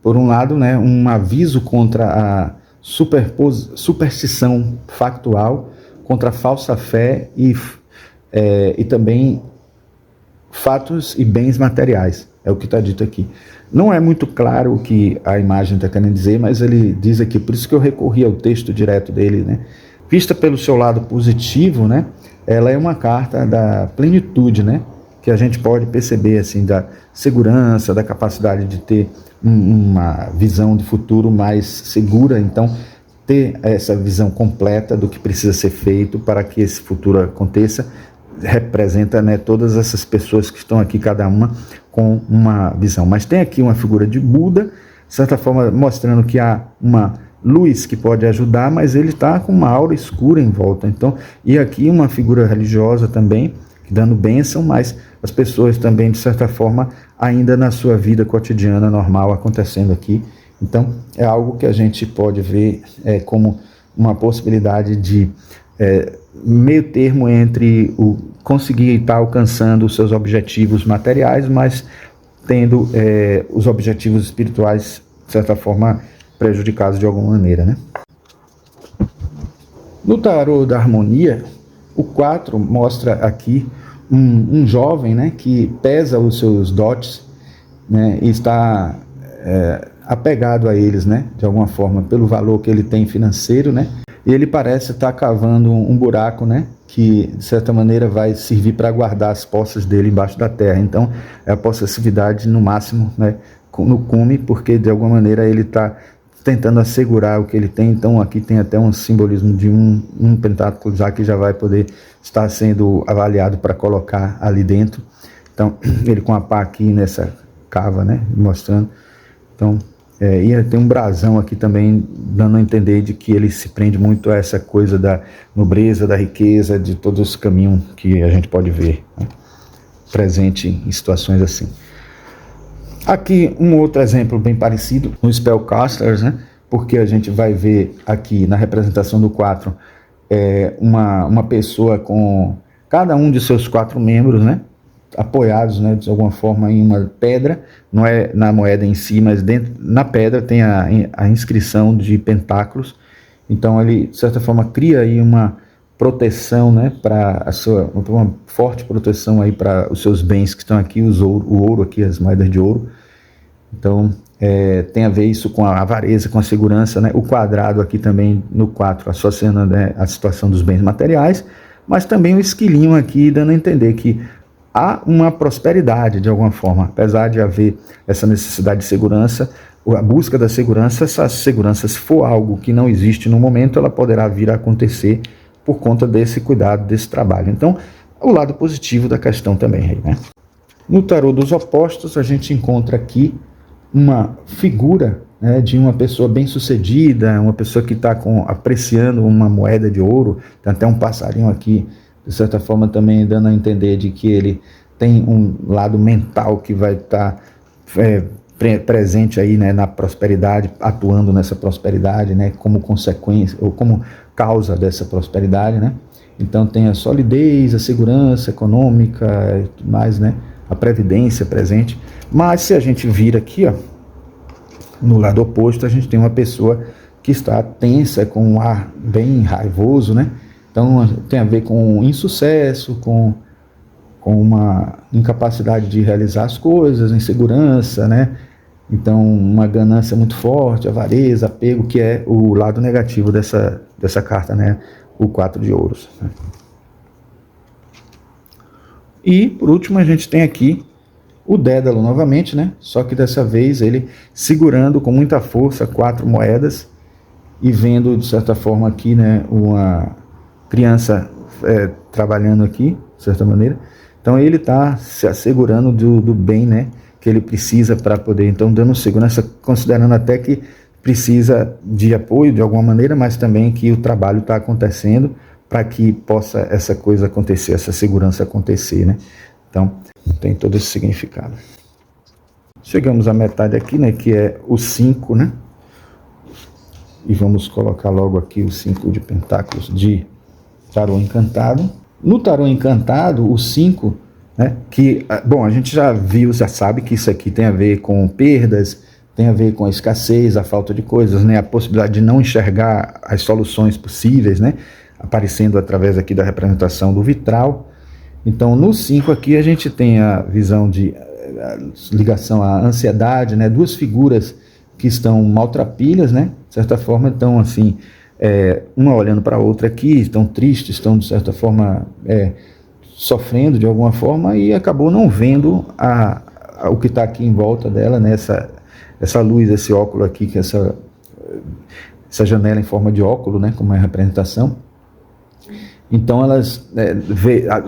por um lado, né, um aviso contra a superstição factual, contra a falsa fé e também fatos e bens materiais. É o que está dito aqui. Não é muito claro o que a imagem está querendo dizer, mas ele diz aqui, por isso que eu recorri ao texto direto dele, né? Vista pelo seu lado positivo, né? Ela é uma carta da plenitude, né? Que a gente pode perceber, assim, da segurança, da capacidade de ter uma visão de futuro mais segura. Então, ter essa visão completa do que precisa ser feito para que esse futuro aconteça, representa, né, todas essas pessoas que estão aqui, cada uma com uma visão. Mas tem aqui uma figura de Buda, de certa forma mostrando que há uma luz que pode ajudar, mas ele está com uma aura escura em volta. Então, e aqui uma figura religiosa também, dando bênção, mas as pessoas também, de certa forma, ainda na sua vida cotidiana normal acontecendo aqui. Então, é algo que a gente pode ver como uma possibilidade de meio termo entre o conseguir estar alcançando os seus objetivos materiais, mas tendo os objetivos espirituais, de certa forma, prejudicados de alguma maneira, né? No tarô da harmonia, o 4 mostra aqui um jovem, né, que pesa os seus dotes, né, e está apegado a eles, né, de alguma forma, pelo valor que ele tem financeiro, né, e ele parece estar cavando um buraco, né, que de certa maneira vai servir para guardar as posses dele embaixo da terra. Então é a possessividade no máximo, né, no cume, porque de alguma maneira ele está tentando assegurar o que ele tem. Então aqui tem até um simbolismo de um pentáculo já vai poder estar sendo avaliado para colocar ali dentro. Então ele com a pá aqui nessa cava, né, mostrando. Então e tem um brasão aqui também dando a entender de que ele se prende muito a essa coisa da nobreza, da riqueza, de todos os caminhos que a gente pode ver, né, presente em situações assim. Aqui um outro exemplo bem parecido, no Spellcasters, né? Porque a gente vai ver aqui na representação do 4 uma pessoa com cada um de seus 4 membros, né? Apoiados, né, de alguma forma em uma pedra, não é na moeda em si, mas dentro, na pedra tem a inscrição de pentáculos. Então ele, de certa forma, cria aí uma proteção, né, uma forte proteção aí para os seus bens que estão aqui, o ouro aqui, as moedas de ouro. Então tem a ver isso com a avareza, com a segurança, né? O quadrado aqui também no 4 associando, né, a situação dos bens materiais, mas também o esquilinho aqui dando a entender que há uma prosperidade de alguma forma, apesar de haver essa necessidade de segurança, a busca da segurança. Essa segurança, se for algo que não existe no momento, ela poderá vir a acontecer por conta desse cuidado, desse trabalho. Então, o lado positivo da questão também, né? No tarô dos opostos, a gente encontra aqui uma figura, né, de uma pessoa bem-sucedida, uma pessoa que está apreciando uma moeda de ouro. Tem até um passarinho aqui, de certa forma também dando a entender de que ele tem um lado mental que vai estar presente aí, né, na prosperidade, atuando nessa prosperidade, né, como consequência ou como causa dessa prosperidade, né? Então tem a solidez, a segurança econômica e tudo mais, né, a previdência presente. Mas se a gente vir aqui, ó, no lado oposto, a gente tem uma pessoa que está tensa, com um ar bem raivoso, né? Então tem a ver com insucesso, com uma incapacidade de realizar as coisas, insegurança, né? Então uma ganância muito forte, avareza, apego, que é o lado negativo dessa carta, né? O 4 de ouros, né? E por último a gente tem aqui o Dédalo novamente, né? Só que dessa vez ele segurando com muita força 4 moedas e vendo de certa forma aqui, né, uma criança trabalhando aqui, de certa maneira. Então ele está se assegurando do bem, né, que ele precisa para poder, então dando segurança, considerando até que precisa de apoio de alguma maneira, mas também que o trabalho está acontecendo para que possa essa coisa acontecer, essa segurança acontecer, né? Então tem todo esse significado. Chegamos à metade aqui, né, que é o 5, né? E vamos colocar logo aqui o 5 de pentáculos de tarô encantado. No tarô encantado, o 5, né, que, bom, a gente já viu, já sabe que isso aqui tem a ver com perdas, tem a ver com a escassez, a falta de coisas, né, a possibilidade de não enxergar as soluções possíveis, né, aparecendo através aqui da representação do vitral. Então, no 5 aqui a gente tem a visão de ligação à ansiedade, né, duas figuras que estão maltrapilhas, né, de certa forma, então, assim, uma olhando para a outra aqui, estão tristes, estão, de certa forma, sofrendo de alguma forma, e acabou não vendo o que está aqui em volta dela, né, essa luz, esse óculo aqui, que essa janela em forma de óculo, né, como é a representação. Então elas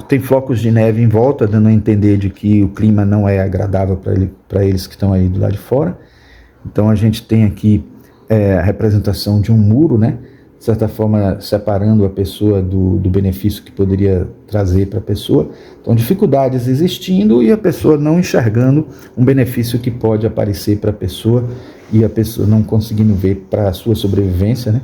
tem flocos de neve em volta, dando a entender de que o clima não é agradável para eles que estão aí do lado de fora. Então a gente tem aqui a representação de um muro, né? De certa forma separando a pessoa do benefício que poderia trazer para a pessoa. Então dificuldades existindo e a pessoa não enxergando um benefício que pode aparecer para a pessoa e a pessoa não conseguindo ver para a sua sobrevivência, né?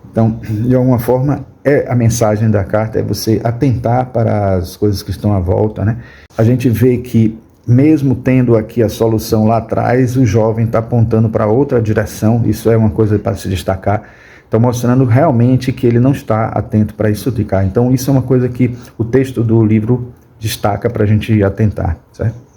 Então, de alguma forma, a mensagem da carta é você atentar para as coisas que estão à volta, né? A gente vê que, mesmo tendo aqui a solução lá atrás, o jovem está apontando para outra direção, isso é uma coisa para se destacar, então mostrando realmente que ele não está atento para isso de cá. Então, isso é uma coisa que o texto do livro destaca para a gente atentar, certo?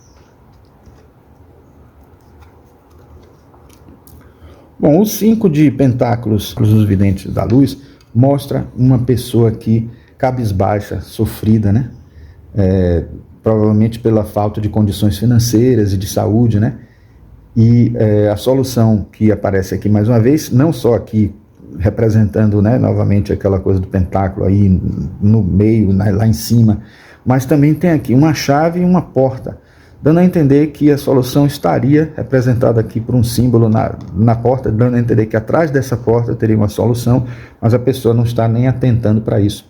Bom, o 5 de pentáculos dos videntes da luz mostra uma pessoa aqui cabisbaixa, sofrida, né? Provavelmente pela falta de condições financeiras e de saúde, né? E a solução que aparece aqui mais uma vez, não só aqui representando, né, novamente aquela coisa do pentáculo aí no meio, lá em cima, mas também tem aqui uma chave e uma porta, dando a entender que a solução estaria representada aqui por um símbolo na porta, dando a entender que atrás dessa porta teria uma solução, mas a pessoa não está nem atentando para isso.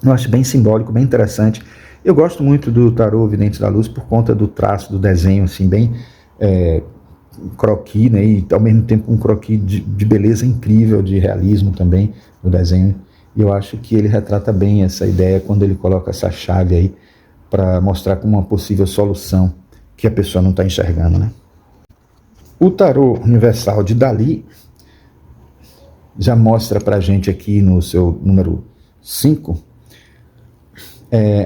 Eu acho bem simbólico, bem interessante. Eu gosto muito do tarô Vidente da Luz por conta do traço, do desenho, assim, bem croquis, né, e ao mesmo tempo um croquis de beleza incrível, de realismo também no desenho. E eu acho que ele retrata bem essa ideia quando ele coloca essa chave aí, para mostrar como uma possível solução que a pessoa não está enxergando, né? O tarô universal de Dali já mostra para a gente aqui no seu número 5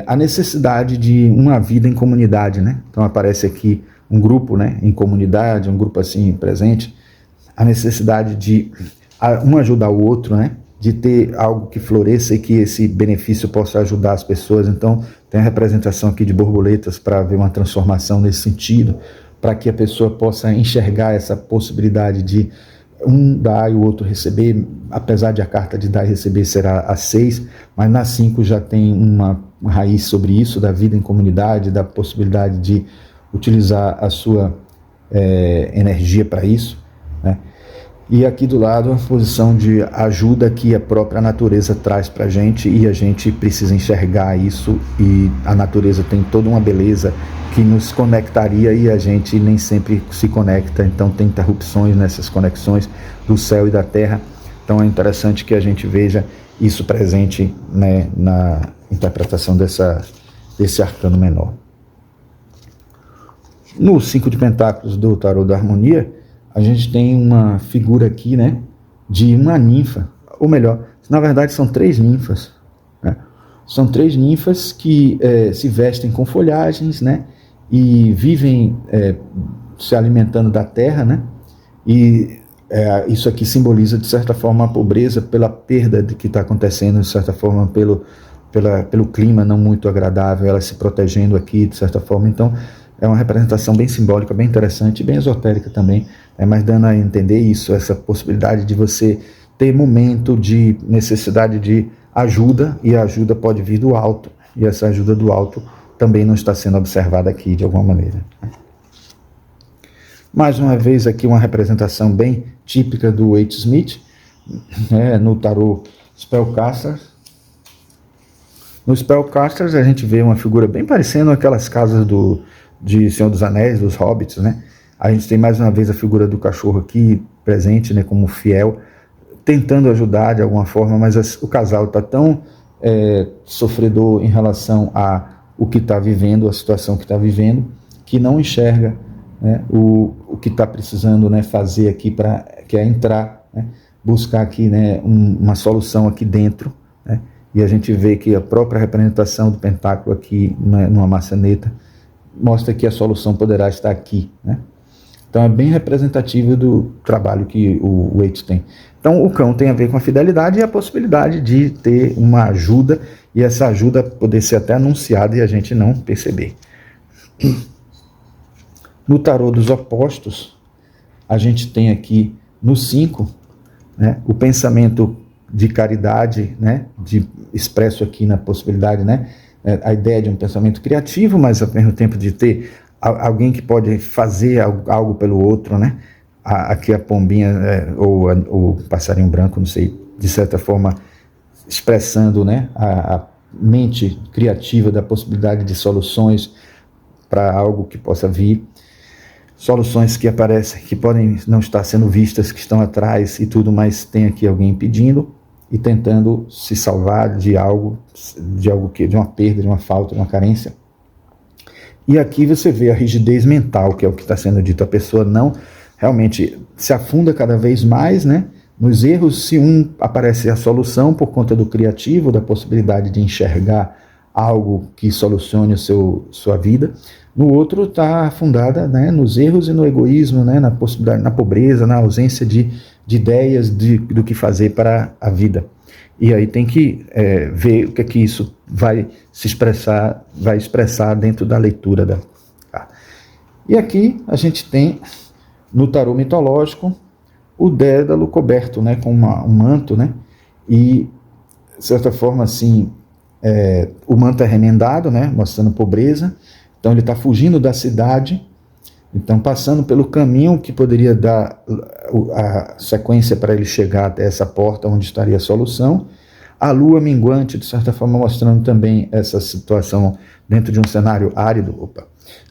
a necessidade de uma vida em comunidade, né? Então aparece aqui um grupo, né, em comunidade, um grupo assim presente, a necessidade de um ajudar o outro, né? De ter algo que floresça e que esse benefício possa ajudar as pessoas. Então, tem a representação aqui de borboletas para ver uma transformação nesse sentido, para que a pessoa possa enxergar essa possibilidade de um dar e o outro receber, apesar de a carta de dar e receber será a 6, mas na 5 já tem uma raiz sobre isso, da vida em comunidade, da possibilidade de utilizar a sua energia para isso, né? E aqui do lado a posição de ajuda que a própria natureza traz para a gente, e a gente precisa enxergar isso, e a natureza tem toda uma beleza que nos conectaria e a gente nem sempre se conecta, então tem interrupções nessas conexões do céu e da terra. Então é interessante que a gente veja isso presente, né, na interpretação desse arcano menor. No 5 de pentáculos do tarô da harmonia, a gente tem uma figura aqui, né, de uma ninfa, ou melhor, na verdade são 3 ninfas, né? São 3 ninfas que se vestem com folhagens, né, e vivem se alimentando da terra, né, e isso aqui simboliza de certa forma a pobreza pela perda que está acontecendo, de certa forma pelo clima não muito agradável, elas se protegendo aqui de certa forma. Então é uma representação bem simbólica, bem interessante, bem esotérica também, mas dando a entender isso, essa possibilidade de você ter momento de necessidade de ajuda, e a ajuda pode vir do alto, e essa ajuda do alto também não está sendo observada aqui de alguma maneira. Mais uma vez aqui uma representação bem típica do Waite Smith, né, no tarô Spellcasters. No Spellcasters a gente vê uma figura bem parecendo aquelas casas de Senhor dos Anéis, dos Hobbits, né? A gente tem mais uma vez a figura do cachorro aqui presente, né, como fiel, tentando ajudar de alguma forma, mas o casal está tão sofredor em relação a o que está vivendo, a situação que está vivendo, que não enxerga, né, o que está precisando, né, fazer aqui, que é entrar, né, buscar aqui, né, uma solução aqui dentro, né, e a gente vê que a própria representação do pentáculo aqui, né, numa maçaneta, mostra que a solução poderá estar aqui, né? Então é bem representativo do trabalho que o Waite tem. Então o cão tem a ver com a fidelidade e a possibilidade de ter uma ajuda, e essa ajuda poder ser até anunciada e a gente não perceber. No tarô dos opostos, a gente tem aqui no 5, né, o pensamento de caridade, né, expresso aqui na possibilidade, né, a ideia de um pensamento criativo, mas ao mesmo tempo de ter alguém que pode fazer algo pelo outro, né? Aqui a pombinha ou o passarinho branco, não sei, de certa forma expressando, né, a mente criativa da possibilidade de soluções para algo que possa vir, soluções que aparecem, que podem não estar sendo vistas, que estão atrás e tudo, mas tem aqui alguém pedindo e tentando se salvar de algo que, de uma perda, de uma falta, de uma carência. E aqui você vê a rigidez mental, que é o que está sendo dito. A pessoa não realmente se afunda cada vez mais, né, nos erros. Se aparece a solução por conta do criativo, da possibilidade de enxergar algo que solucione sua vida, no outro está afundada, né, nos erros e no egoísmo, né, na possibilidade, na pobreza, na ausência de ideias do que fazer para a vida. E aí tem que ver o que é que isso vai expressar dentro da leitura da. E aqui a gente tem no tarô mitológico o Dédalo coberto, né, com um manto, né, e de certa forma assim o manto é remendado, né, mostrando pobreza. Então ele está fugindo da cidade, então passando pelo caminho que poderia dar a sequência para ele chegar até essa porta onde estaria a solução. A lua minguante, de certa forma, mostrando também essa situação dentro de um cenário árido.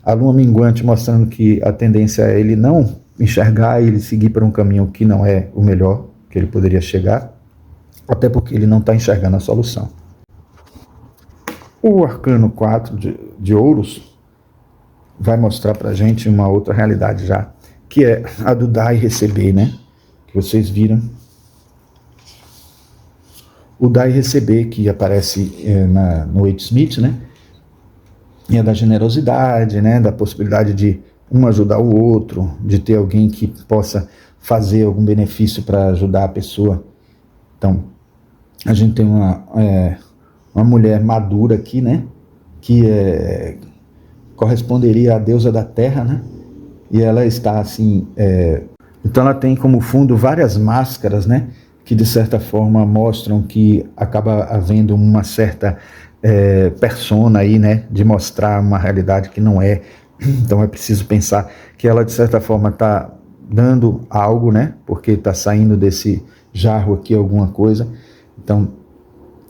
A lua minguante mostrando que a tendência é ele não enxergar, ele seguir por um caminho que não é o melhor que ele poderia chegar, até porque ele não está enxergando a solução. O arcano 4 de ouros vai mostrar para a gente uma outra realidade já, que é a do dar e receber, né? Que vocês viram. O dar e receber, que aparece no Wade Smith, né? E é da generosidade, né? Da possibilidade de um ajudar o outro, de ter alguém que possa fazer algum benefício para ajudar a pessoa. Então, a gente tem uma mulher madura aqui, né? Que corresponderia à deusa da terra, né? E ela está assim, então ela tem como fundo várias máscaras, né? Que de certa forma mostram que acaba havendo uma certa persona aí, né? De mostrar uma realidade que não é. Então é preciso pensar que ela de certa forma está dando algo, né? Porque está saindo desse jarro aqui alguma coisa. Então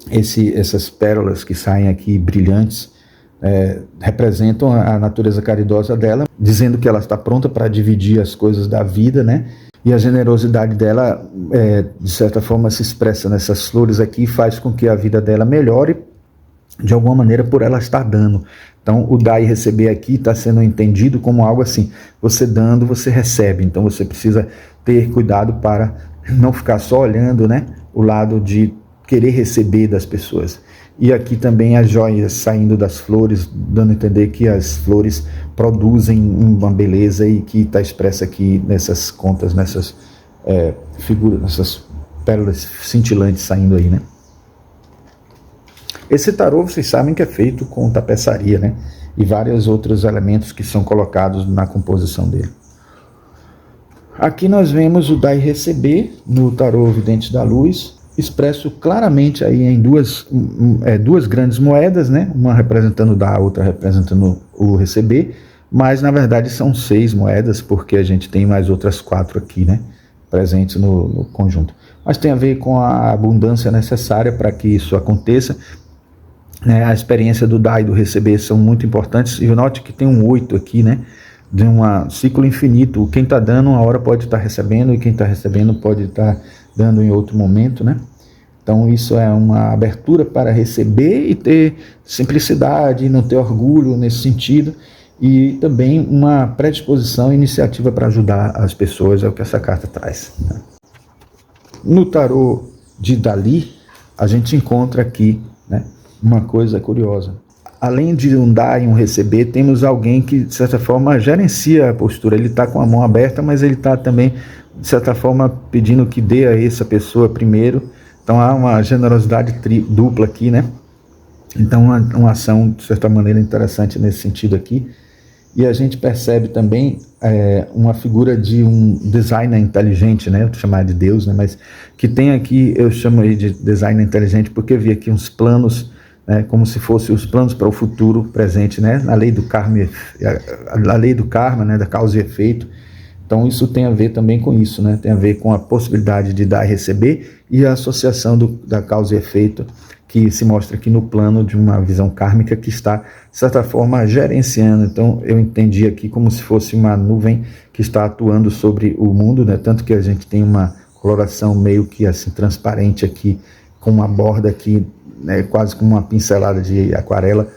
essas pérolas que saem aqui brilhantes representam a natureza caridosa dela, dizendo que ela está pronta para dividir as coisas da vida, né? E a generosidade dela, de certa forma, se expressa nessas flores aqui e faz com que a vida dela melhore de alguma maneira por ela estar dando. Então, o dar e receber aqui está sendo entendido como algo assim, você dando, você recebe. Então, você precisa ter cuidado para não ficar só olhando, né, o lado de querer receber das pessoas. E aqui também as joias saindo das flores, dando a entender que as flores produzem uma beleza e que está expressa aqui nessas contas, nessas figuras, nessas pérolas cintilantes saindo aí, né? Esse tarô, vocês sabem que é feito com tapeçaria, né? E vários outros elementos que são colocados na composição dele. Aqui nós vemos o dar e receber no tarô Vidente da Luz, expresso claramente aí em duas grandes moedas, né? Uma representando o dar, outra representando o receber, mas na verdade são 6 moedas, porque a gente tem mais outras 4 aqui, né? Presentes no conjunto. Mas tem a ver com a abundância necessária para que isso aconteça. A experiência do dar e do receber são muito importantes. E note que tem um 8 aqui, né? De um ciclo infinito. Quem está dando uma hora pode estar recebendo, e quem está recebendo pode estar dando em outro momento, né? Então isso é uma abertura para receber e ter simplicidade, não ter orgulho nesse sentido, e também uma predisposição, iniciativa para ajudar as pessoas, é o que essa carta traz. No tarô de Dali, a gente encontra aqui, né, uma coisa curiosa. Além de um dar e um receber, temos alguém que, de certa forma, gerencia a postura. Ele está com a mão aberta, mas ele está também, de certa forma, pedindo que dê a essa pessoa primeiro. Então há uma generosidade dupla aqui, né? Então uma ação, de certa maneira, interessante nesse sentido aqui. e a gente percebe também uma figura de um designer inteligente, né? Eu vou chamar de Deus, né? Mas que tem aqui, eu chamo aí de designer inteligente porque eu vi aqui uns planos, né? Como se fossem os planos para o futuro presente, né? A lei do karma, a lei do karma, né? Da causa e efeito. Então isso tem a ver também com isso, né? Tem a ver com a possibilidade de dar e receber e a associação da causa e efeito que se mostra aqui no plano de uma visão kármica que está, de certa forma, gerenciando. Então eu entendi aqui como se fosse uma nuvem que está atuando sobre o mundo, né? Tanto que a gente tem uma coloração meio que assim transparente aqui, com uma borda aqui, né? Quase como uma pincelada de aquarela,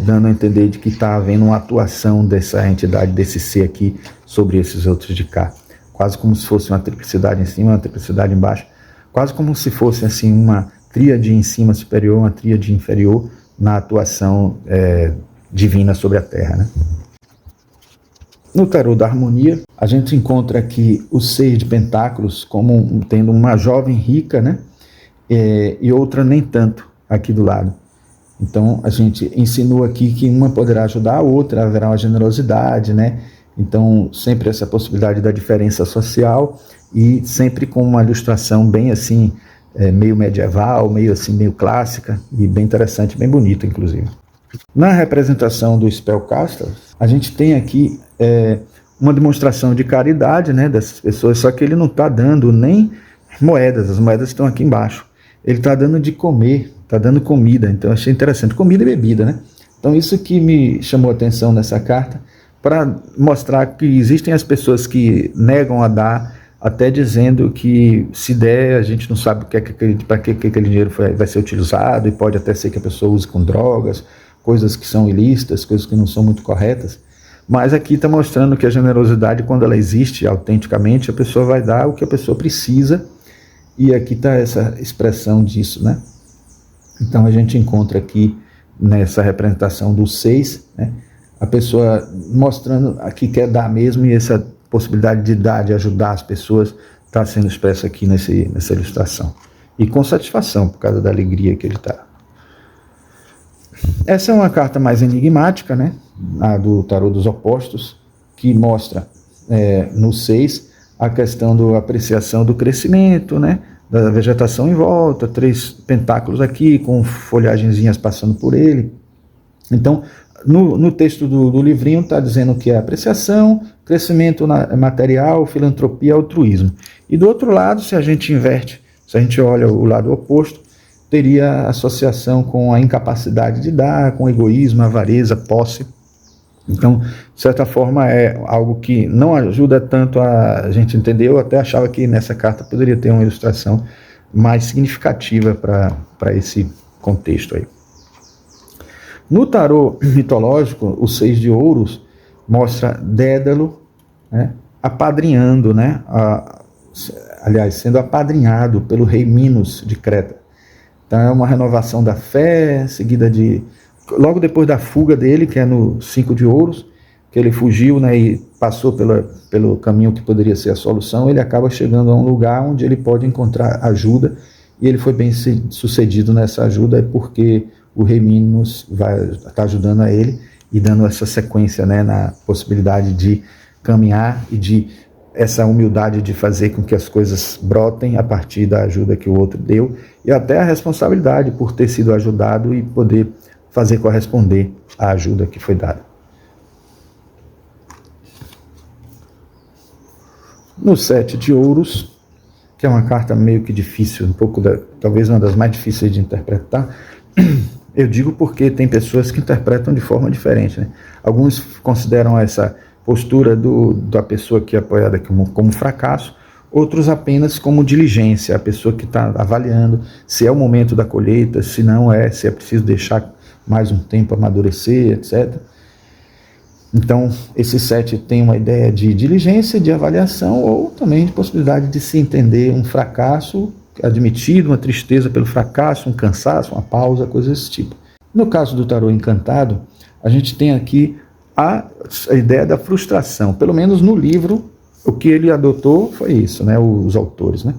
dando a entender de que está havendo uma atuação dessa entidade, desse ser aqui, sobre esses outros de cá. Quase como se fosse uma triplicidade em cima, uma triplicidade embaixo, quase como se fosse assim uma tríade em cima superior, uma tríade inferior na atuação divina sobre a Terra, né? No tarô da harmonia, a gente encontra aqui o 6 de pentáculos como tendo uma jovem rica, né? E outra nem tanto aqui do lado. Então a gente insinua aqui que uma poderá ajudar a outra, haverá uma generosidade, né? Então sempre essa possibilidade da diferença social e sempre com uma ilustração bem assim, meio medieval, meio assim, meio clássica e bem interessante, bem bonita inclusive. Na representação do Spellcaster, a gente tem aqui uma demonstração de caridade, né, dessas pessoas, só que ele não está dando nem moedas, as moedas estão aqui embaixo. Ele está dando de comer, está dando comida, então achei interessante, comida e bebida, né? Então isso que me chamou a atenção nessa carta, para mostrar que existem as pessoas que negam a dar, até dizendo que se der, a gente não sabe para que aquele dinheiro vai ser utilizado, e pode até ser que a pessoa use com drogas, coisas que são ilícitas, coisas que não são muito corretas. Mas aqui está mostrando que a generosidade, quando ela existe autenticamente, a pessoa vai dar o que a pessoa precisa, e aqui está essa expressão disso, né? Então a gente encontra aqui, nessa representação do 6, né, a pessoa mostrando que quer dar mesmo, e essa possibilidade de dar, de ajudar as pessoas, está sendo expressa aqui nessa ilustração. E com satisfação, por causa da alegria que ele está. Essa é uma carta mais enigmática, né? A do tarô dos opostos, que mostra no 6 a questão da apreciação do crescimento, né? Da vegetação em volta, 3 pentáculos aqui, com folhagenzinhas passando por ele. Então, no texto do livrinho está dizendo que é apreciação, crescimento material, filantropia, altruísmo. E do outro lado, se a gente inverte, se a gente olha o lado oposto, teria associação com a incapacidade de dar, com egoísmo, avareza, posse. Então, de certa forma, é algo que não ajuda tanto a gente entender. Eu até achava que nessa carta poderia ter uma ilustração mais significativa para esse contexto aí. No tarô mitológico, o 6 de ouros mostra Dédalo, né, apadrinhando, né, aliás, sendo apadrinhado pelo rei Minos de Creta. Então é uma renovação da fé, seguida logo depois da fuga dele, que é no 5 de ouros, que ele fugiu, né, e passou pelo caminho que poderia ser a solução, ele acaba chegando a um lugar onde ele pode encontrar ajuda, e ele foi bem sucedido nessa ajuda, porque o rei Minos vai estar ajudando a ele e dando essa sequência, né, na possibilidade de caminhar e de essa humildade de fazer com que as coisas brotem a partir da ajuda que o outro deu, e até a responsabilidade por ter sido ajudado e poder fazer corresponder à ajuda que foi dada. No 7 de ouros, que é uma carta meio que difícil, talvez uma das mais difíceis de interpretar, eu digo porque tem pessoas que interpretam de forma diferente, né? Alguns consideram essa postura da pessoa que é apoiada como fracasso, outros apenas como diligência, a pessoa que está avaliando se é o momento da colheita, se não é, se é preciso deixar mais um tempo amadurecer, etc. Então, esse 7 tem uma ideia de diligência, de avaliação, ou também de possibilidade de se entender um fracasso admitido, uma tristeza pelo fracasso, um cansaço, uma pausa, coisas desse tipo. No caso do tarô encantado, a gente tem aqui a ideia da frustração. Pelo menos no livro, o que ele adotou foi isso, né? Os autores, né?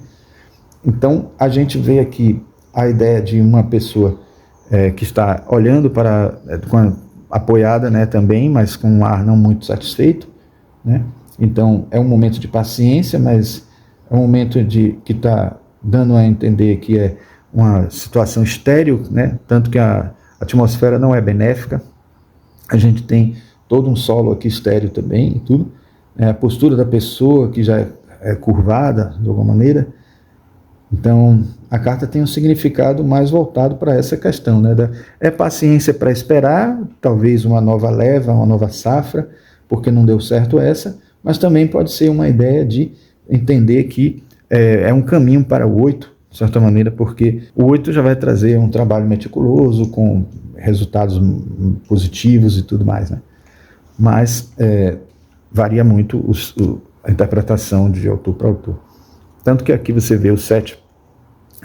Então, a gente vê aqui a ideia de uma pessoa que está olhando apoiada, né, também, mas com um ar não muito satisfeito, né? Então é um momento de paciência, mas é um momento que está dando a entender que é uma situação estéril, né? Tanto que a atmosfera não é benéfica. A gente tem todo um solo aqui estéril também e tudo. A postura da pessoa que já é curvada de alguma maneira. Então a carta tem um significado mais voltado para essa questão, né? É paciência para esperar, talvez uma nova leva, uma nova safra, porque não deu certo essa, mas também pode ser uma ideia de entender que é um caminho para o 8, de certa maneira, porque o 8 já vai trazer um trabalho meticuloso, com resultados positivos e tudo mais, né? Mas varia muito a interpretação de autor para autor. Tanto que aqui você vê o 7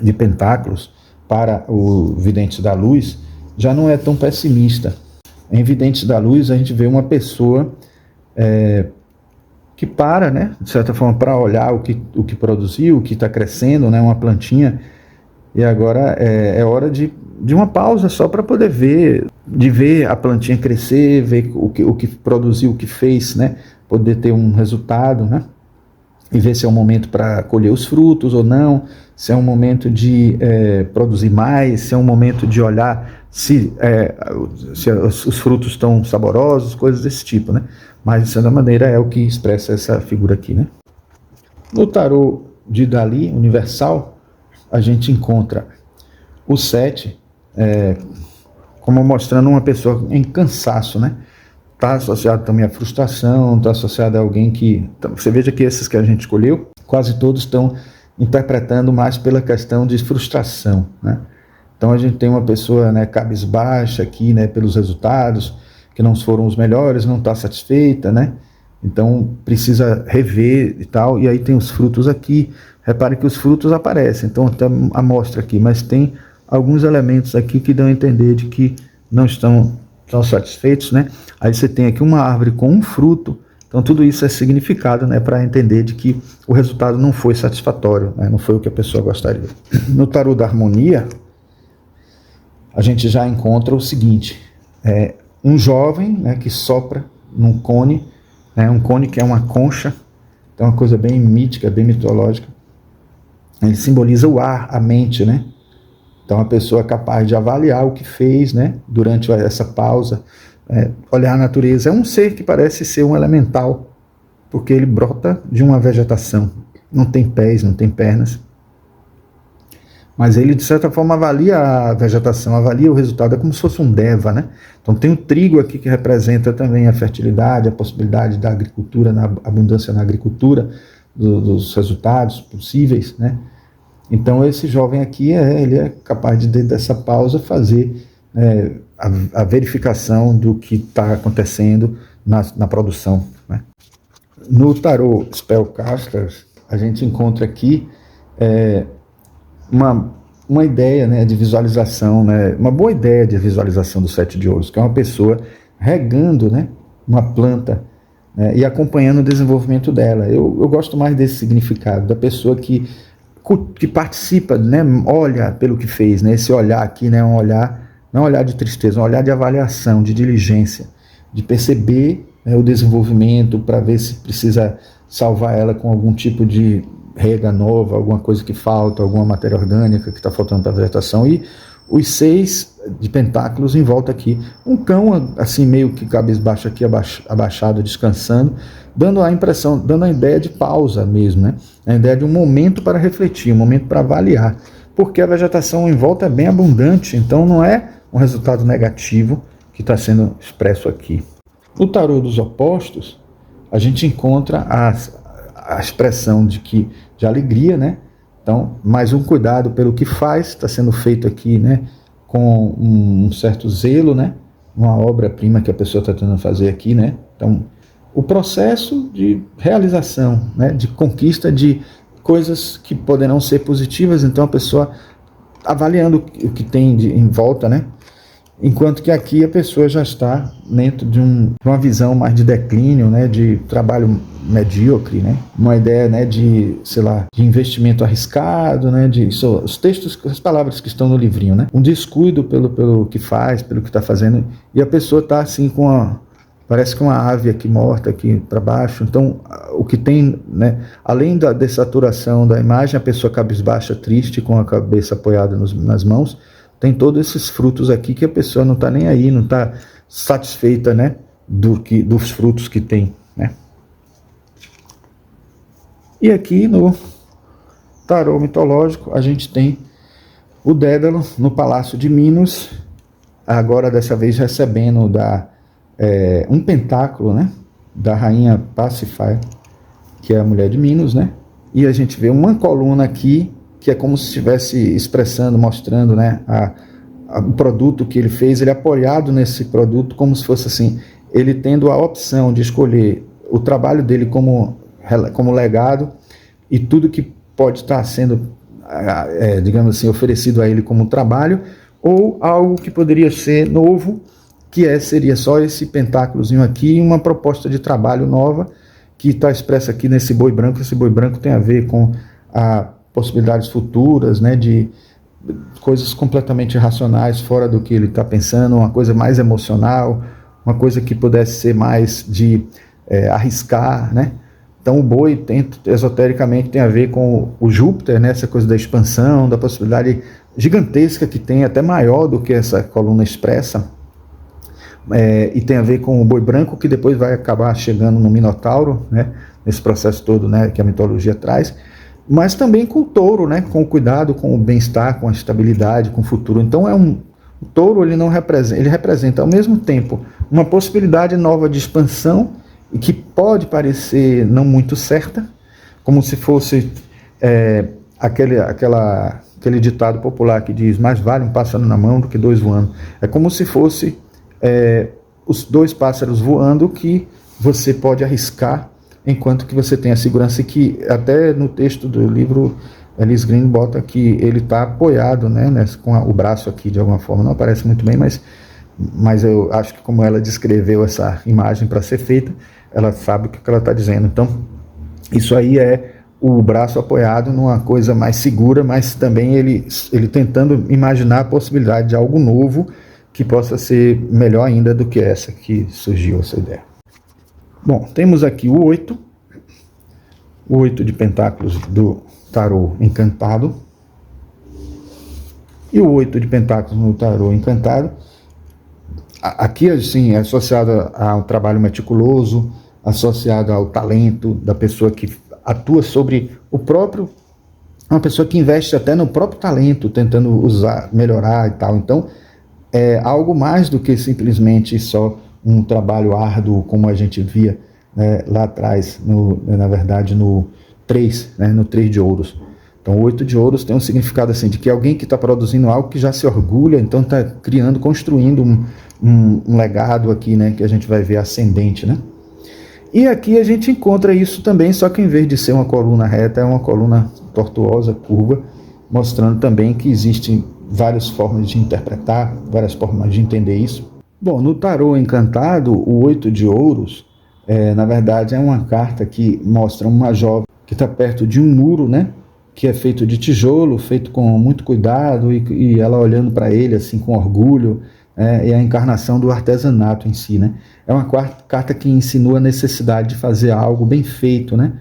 de pentáculos para o Videntes da Luz, já não é tão pessimista. Em Videntes da Luz a gente vê uma pessoa que para, né, de certa forma, para olhar o que produziu, o que está crescendo, né, uma plantinha, e agora é hora de uma pausa só para poder ver a plantinha crescer, ver o que produziu, o que fez, né, poder ter um resultado, né, e ver se é um momento para colher os frutos ou não, se é um momento de produzir mais, se é um momento de olhar se os frutos estão saborosos, coisas desse tipo, né? Mas, de certa maneira, é o que expressa essa figura aqui, né? No tarô de Dali, universal, a gente encontra o 7 como mostrando uma pessoa em cansaço, né? Está associado também à frustração, está associado a alguém que... Você veja que esses que a gente escolheu, quase todos estão interpretando mais pela questão de frustração, né? Então a gente tem uma pessoa, né, cabisbaixa aqui, né, pelos resultados, que não foram os melhores, não está satisfeita, né? Então precisa rever e tal, e aí tem os frutos aqui. Repare que os frutos aparecem, então até a mostra aqui, mas tem alguns elementos aqui que dão a entender de que não estão satisfeitos, né? Aí você tem aqui uma árvore com um fruto, então tudo isso é significado, né, para entender de que o resultado não foi satisfatório, né? Não foi o que a pessoa gostaria. No tarô da harmonia, a gente já encontra o seguinte, um jovem, né, que sopra num cone, né, um cone que é uma concha, então é uma coisa bem mítica, bem mitológica. Ele simboliza o ar, a mente, né? Então a pessoa é capaz de avaliar o que fez, né, durante essa pausa, olhar a natureza. É um ser que parece ser um elemental, porque ele brota de uma vegetação, não tem pés, não tem pernas, mas ele de certa forma avalia a vegetação, avalia o resultado, é como se fosse um deva, né? Então tem o trigo aqui que representa também a fertilidade, a possibilidade da agricultura, na abundância na agricultura, dos resultados possíveis, né? Então esse jovem aqui, ele é capaz de, dentro dessa pausa, fazer a verificação do que está acontecendo na produção, né? No tarô Spellcasters, a gente encontra aqui uma ideia, né, de visualização, né, uma boa ideia de visualização do 7 de ouros, que é uma pessoa regando, né, uma planta, né, e acompanhando o desenvolvimento dela. Eu gosto mais desse significado, da pessoa que participa, né, olha pelo que fez, né, esse olhar aqui, né, um olhar, não é um olhar de tristeza, um olhar de avaliação, de diligência, de perceber, né, o desenvolvimento para ver se precisa salvar ela com algum tipo de rega nova, alguma coisa que falta, alguma matéria orgânica que está faltando para a vegetação. E os 6 de pentáculos em volta aqui, um cão assim meio que cabisbaixo aqui, abaixado, descansando, dando a impressão, dando a ideia de pausa mesmo, né? A ideia de um momento para refletir, um momento para avaliar, porque a vegetação em volta é bem abundante, então não é um resultado negativo que está sendo expresso aqui. No tarô dos opostos, a gente encontra a expressão de alegria, né? Então, mais um cuidado pelo que faz, está sendo feito aqui, né, com um certo zelo, né? Uma obra-prima que a pessoa está tentando fazer aqui, né? Então, o processo de realização, né, de conquista de coisas que poderão ser positivas, então a pessoa avaliando o que tem em volta, né? enquanto que aqui a pessoa já está dentro de uma visão mais de declínio, né, de trabalho medíocre, né, uma ideia, né, de, sei lá, de investimento arriscado, né, os textos, as palavras que estão no livrinho, né, um descuido pelo que faz, pelo que está fazendo, e a pessoa está assim parece que uma ave aqui morta aqui para baixo. Então, o que tem, né, além da dessaturação da imagem, a pessoa cabisbaixa, triste, com a cabeça apoiada nas mãos, tem todos esses frutos aqui que a pessoa não está nem aí, não está satisfeita, né, dos frutos que tem, né. E aqui no tarô mitológico a gente tem o Dédalo no Palácio de Minos, agora dessa vez recebendo um pentáculo, né, da rainha Pasífae, que é a mulher de Minos, né, e a gente vê uma coluna aqui que é como se estivesse expressando, mostrando, né, o produto que ele fez, ele apoiado nesse produto, como se fosse assim, ele tendo a opção de escolher o trabalho dele como legado e tudo que pode estar sendo, digamos assim, oferecido a ele como trabalho, ou algo que poderia ser novo, que seria só esse pentáculozinho aqui, uma proposta de trabalho nova, que está expressa aqui nesse boi branco. Esse boi branco tem a ver com possibilidades futuras, né, de coisas completamente irracionais, fora do que ele está pensando, uma coisa mais emocional, uma coisa que pudesse ser mais de arriscar, né. Então o boi, esotericamente, tem a ver com o Júpiter, né, essa coisa da expansão, da possibilidade gigantesca que tem, até maior do que essa coluna expressa. E tem a ver com o boi branco, que depois vai acabar chegando no Minotauro, né, nesse processo todo, né, que a mitologia traz, mas também com o touro, né, com o cuidado, com o bem-estar, com a estabilidade, com o futuro. Então o touro, ele representa ao mesmo tempo uma possibilidade nova de expansão, e que pode parecer não muito certa, como se fosse aquele ditado popular que diz: mais vale um pássaro na mão do que dois voando. É como se fosse os dois pássaros voando, que você pode arriscar enquanto que você tem a segurança, e que até no texto do livro Alice Green bota que ele está apoiado, né, com o braço aqui de alguma forma. Não aparece muito bem, mas eu acho que como ela descreveu essa imagem para ser feita, ela sabe o que ela está dizendo. Então isso aí é o braço apoiado numa coisa mais segura, mas também ele tentando imaginar a possibilidade de algo novo que possa ser melhor ainda do que essa que surgiu, essa ideia. Bom, temos aqui o 8 de pentáculos do tarô encantado, e o 8 de pentáculos no tarô encantado, aqui assim, é associado a um trabalho meticuloso, associado ao talento da pessoa que atua sobre o próprio, uma pessoa que investe até no próprio talento, tentando usar, melhorar e tal. Então é algo mais do que simplesmente só um trabalho árduo, como a gente via, né, lá atrás, na verdade no 3, né, no 3 de ouros. Então o 8 de ouros tem um significado assim, de que alguém que está produzindo algo que já se orgulha, então está criando, construindo um legado aqui, né, que a gente vai ver ascendente, né? E aqui a gente encontra isso também, só que em vez de ser uma coluna reta, é uma coluna tortuosa, curva, mostrando também que existem várias formas de interpretar, várias formas de entender isso. Bom, no tarô encantado, o 8 de ouros, na verdade é uma carta que mostra uma jovem que está perto de um muro, né, que é feito de tijolo, feito com muito cuidado, e ela olhando para ele assim com orgulho, e a encarnação do artesanato em si, né? É uma carta que insinua a necessidade de fazer algo bem feito, né?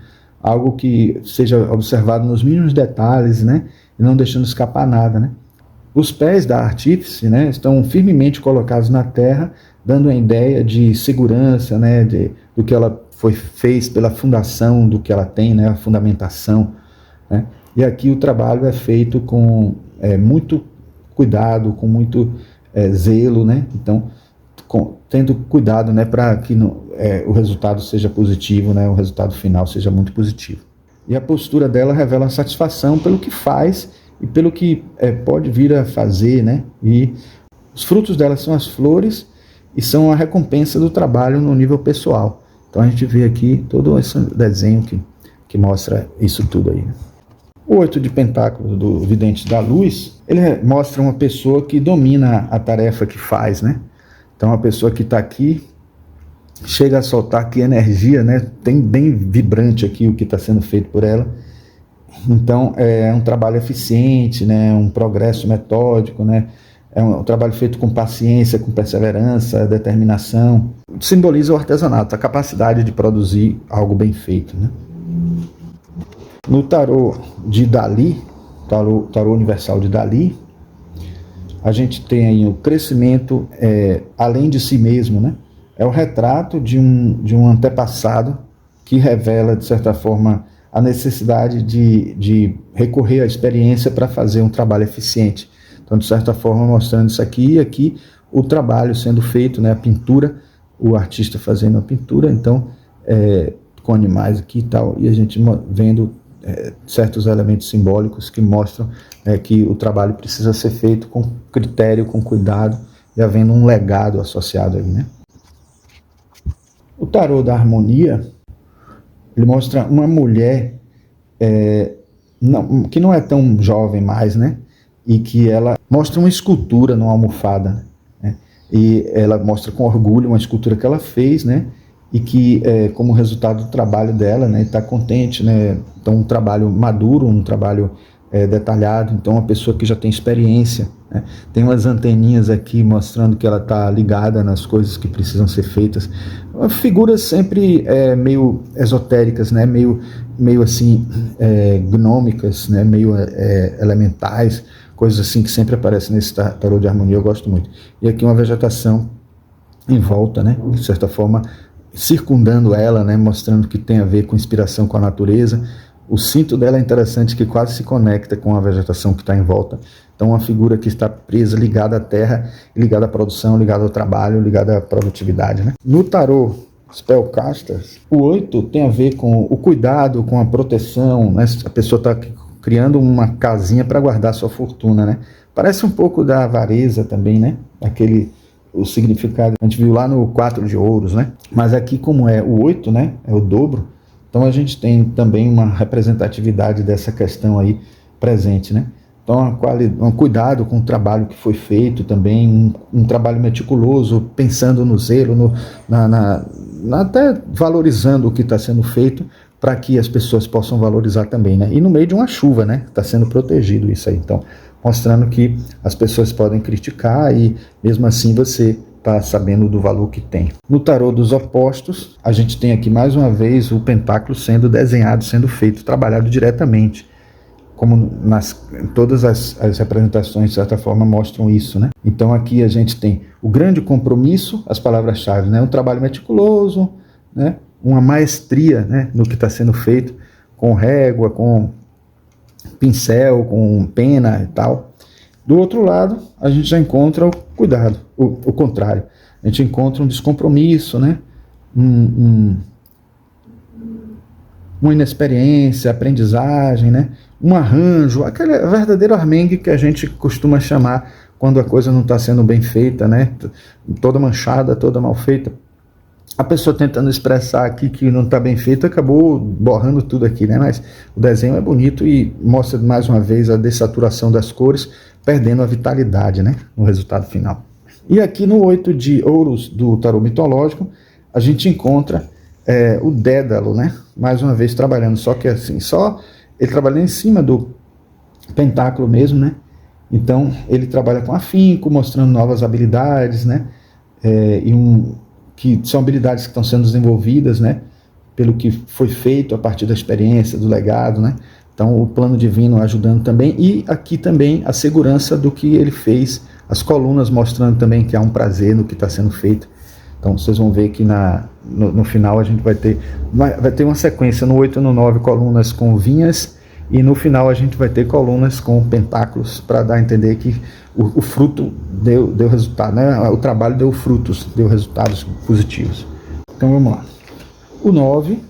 Algo que seja observado nos mínimos detalhes, né? E não deixando escapar nada, né? Os pés da artífice, né, estão firmemente colocados na terra, dando a ideia de segurança, né, do que ela fez pela fundação do que ela tem, né, a fundamentação, né? E aqui o trabalho é feito com muito cuidado, com muito zelo, né? Então, tendo cuidado, né, para que o resultado seja positivo, né, o resultado final seja muito positivo. E a postura dela revela a satisfação pelo que faz e pelo que pode vir a fazer, né? E os frutos dela são as flores e são a recompensa do trabalho no nível pessoal. Então a gente vê aqui todo esse desenho que mostra isso tudo aí. O 8 de pentáculos do vidente da luz, ele mostra uma pessoa que domina a tarefa que faz, né? Então, a pessoa que está aqui chega a soltar aqui energia, né? Tem bem vibrante aqui o que está sendo feito por ela. Então, é um trabalho eficiente, né? Um progresso metódico, né? É um trabalho feito com paciência, com perseverança, determinação. Simboliza o artesanato, a capacidade de produzir algo bem feito, né? No tarô de Dali, tarô universal de Dali, a gente tem aí o crescimento além de si mesmo, né? É o retrato de um antepassado que revela, de certa forma, a necessidade de recorrer à experiência para fazer um trabalho eficiente. Então, de certa forma, mostrando isso aqui e aqui o trabalho sendo feito, né? A pintura, o artista fazendo a pintura, então, com animais aqui e tal, e a gente vendo certos elementos simbólicos que mostram que o trabalho precisa ser feito com critério, com cuidado, e havendo um legado associado aí, né? O tarô da harmonia, ele mostra uma mulher que não é tão jovem mais, né? E que ela mostra uma escultura numa almofada, né? E ela mostra com orgulho uma escultura que ela fez, né? E que, como resultado do trabalho dela, né, está contente, né? Então, um trabalho maduro, um trabalho detalhado. Então, uma pessoa que já tem experiência, né? Tem umas anteninhas aqui mostrando que ela está ligada nas coisas que precisam ser feitas. Figuras sempre meio esotéricas, né? Meio assim, gnômicas, né? Meio elementais, coisas assim que sempre aparecem nesse tarô de harmonia, eu gosto muito. E aqui uma vegetação em volta, né? De certa forma, circundando ela, né, mostrando que tem a ver com inspiração com a natureza. O cinto dela é interessante, que quase se conecta com a vegetação que está em volta. Então, uma figura que está presa, ligada à terra, ligada à produção, ligada ao trabalho, ligada à produtividade, né? No tarô Spellcasters, o 8 tem a ver com o cuidado, com a proteção, né? A pessoa está criando uma casinha para guardar sua fortuna, né? Parece um pouco da avareza também, né? O significado a gente viu lá no 4 de ouros, né? Mas aqui, como é o 8, né? É o dobro. Então a gente tem também uma representatividade dessa questão aí presente, né? Então um cuidado com o trabalho que foi feito também, um trabalho meticuloso, pensando no zelo, até valorizando o que está sendo feito, para que as pessoas possam valorizar também, né? E no meio de uma chuva, né? Está sendo protegido isso aí. Então, mostrando que as pessoas podem criticar e mesmo assim você está sabendo do valor que tem. No tarô dos opostos, a gente tem aqui mais uma vez o pentáculo sendo desenhado, sendo feito, trabalhado diretamente, como todas as representações de certa forma mostram isso, né? Então aqui a gente tem o grande compromisso, as palavras-chave, né? Um trabalho meticuloso, né? Uma maestria, né? No que está sendo feito, com régua, com pincel, com pena e tal. Do outro lado, a gente já encontra o cuidado, o contrário. A gente encontra um descompromisso, né? Uma inexperiência, aprendizagem, né? Um arranjo, aquele verdadeiro armengue que a gente costuma chamar quando a coisa não está sendo bem feita, né? Toda manchada, toda mal feita. A pessoa tentando expressar aqui que não está bem feito, acabou borrando tudo aqui, né? Mas o desenho é bonito e mostra mais uma vez a dessaturação das cores, perdendo a vitalidade, né? No resultado final. E aqui no 8 de ouros do tarô mitológico, a gente encontra o Dédalo, né? Mais uma vez trabalhando, só que assim, ele trabalhando em cima do pentáculo mesmo, né? Então ele trabalha com afinco, mostrando novas habilidades, né? Que são habilidades que estão sendo desenvolvidas, né, pelo que foi feito a partir da experiência, do legado, né? Então o plano divino ajudando também, e aqui também a segurança do que ele fez, as colunas mostrando também que há um prazer no que está sendo feito. Então vocês vão ver que no final a gente vai ter uma sequência no 8 e no 9, colunas com vinhas, e no final a gente vai ter colunas com pentáculos, para dar a entender que o fruto deu resultado, né? O trabalho deu frutos, deu resultados positivos. Então vamos lá. O 9,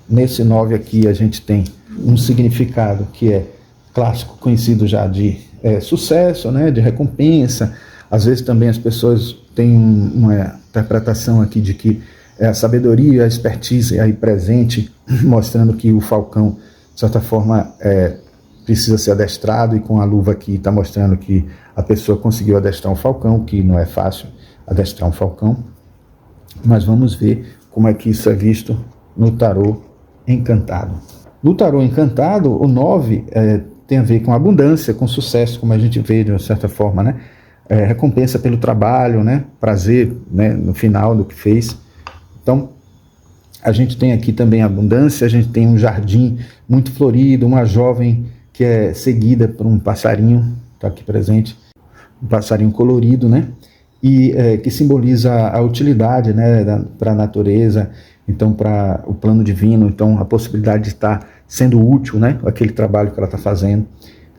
nesse 9 aqui a gente tem um significado que é clássico, conhecido já de sucesso, né? De recompensa. Às vezes também as pessoas têm uma interpretação aqui de que a sabedoria, a expertise aí presente, mostrando que o falcão de certa forma, precisa ser adestrado, e com a luva aqui está mostrando que a pessoa conseguiu adestrar um falcão, que não é fácil adestrar um falcão, mas vamos ver como é que isso é visto no tarô encantado. No tarô encantado, o 9 tem a ver com abundância, com sucesso, como a gente vê de uma certa forma, né? Recompensa pelo trabalho, né? Prazer, né? No final do que fez. Então, a gente tem aqui também abundância, a gente tem um jardim muito florido, uma jovem que é seguida por um passarinho, está aqui presente, um passarinho colorido, né? E que simboliza a utilidade, né? Para a natureza, então para o plano divino, então a possibilidade de estar sendo útil, né? Aquele trabalho que ela está fazendo.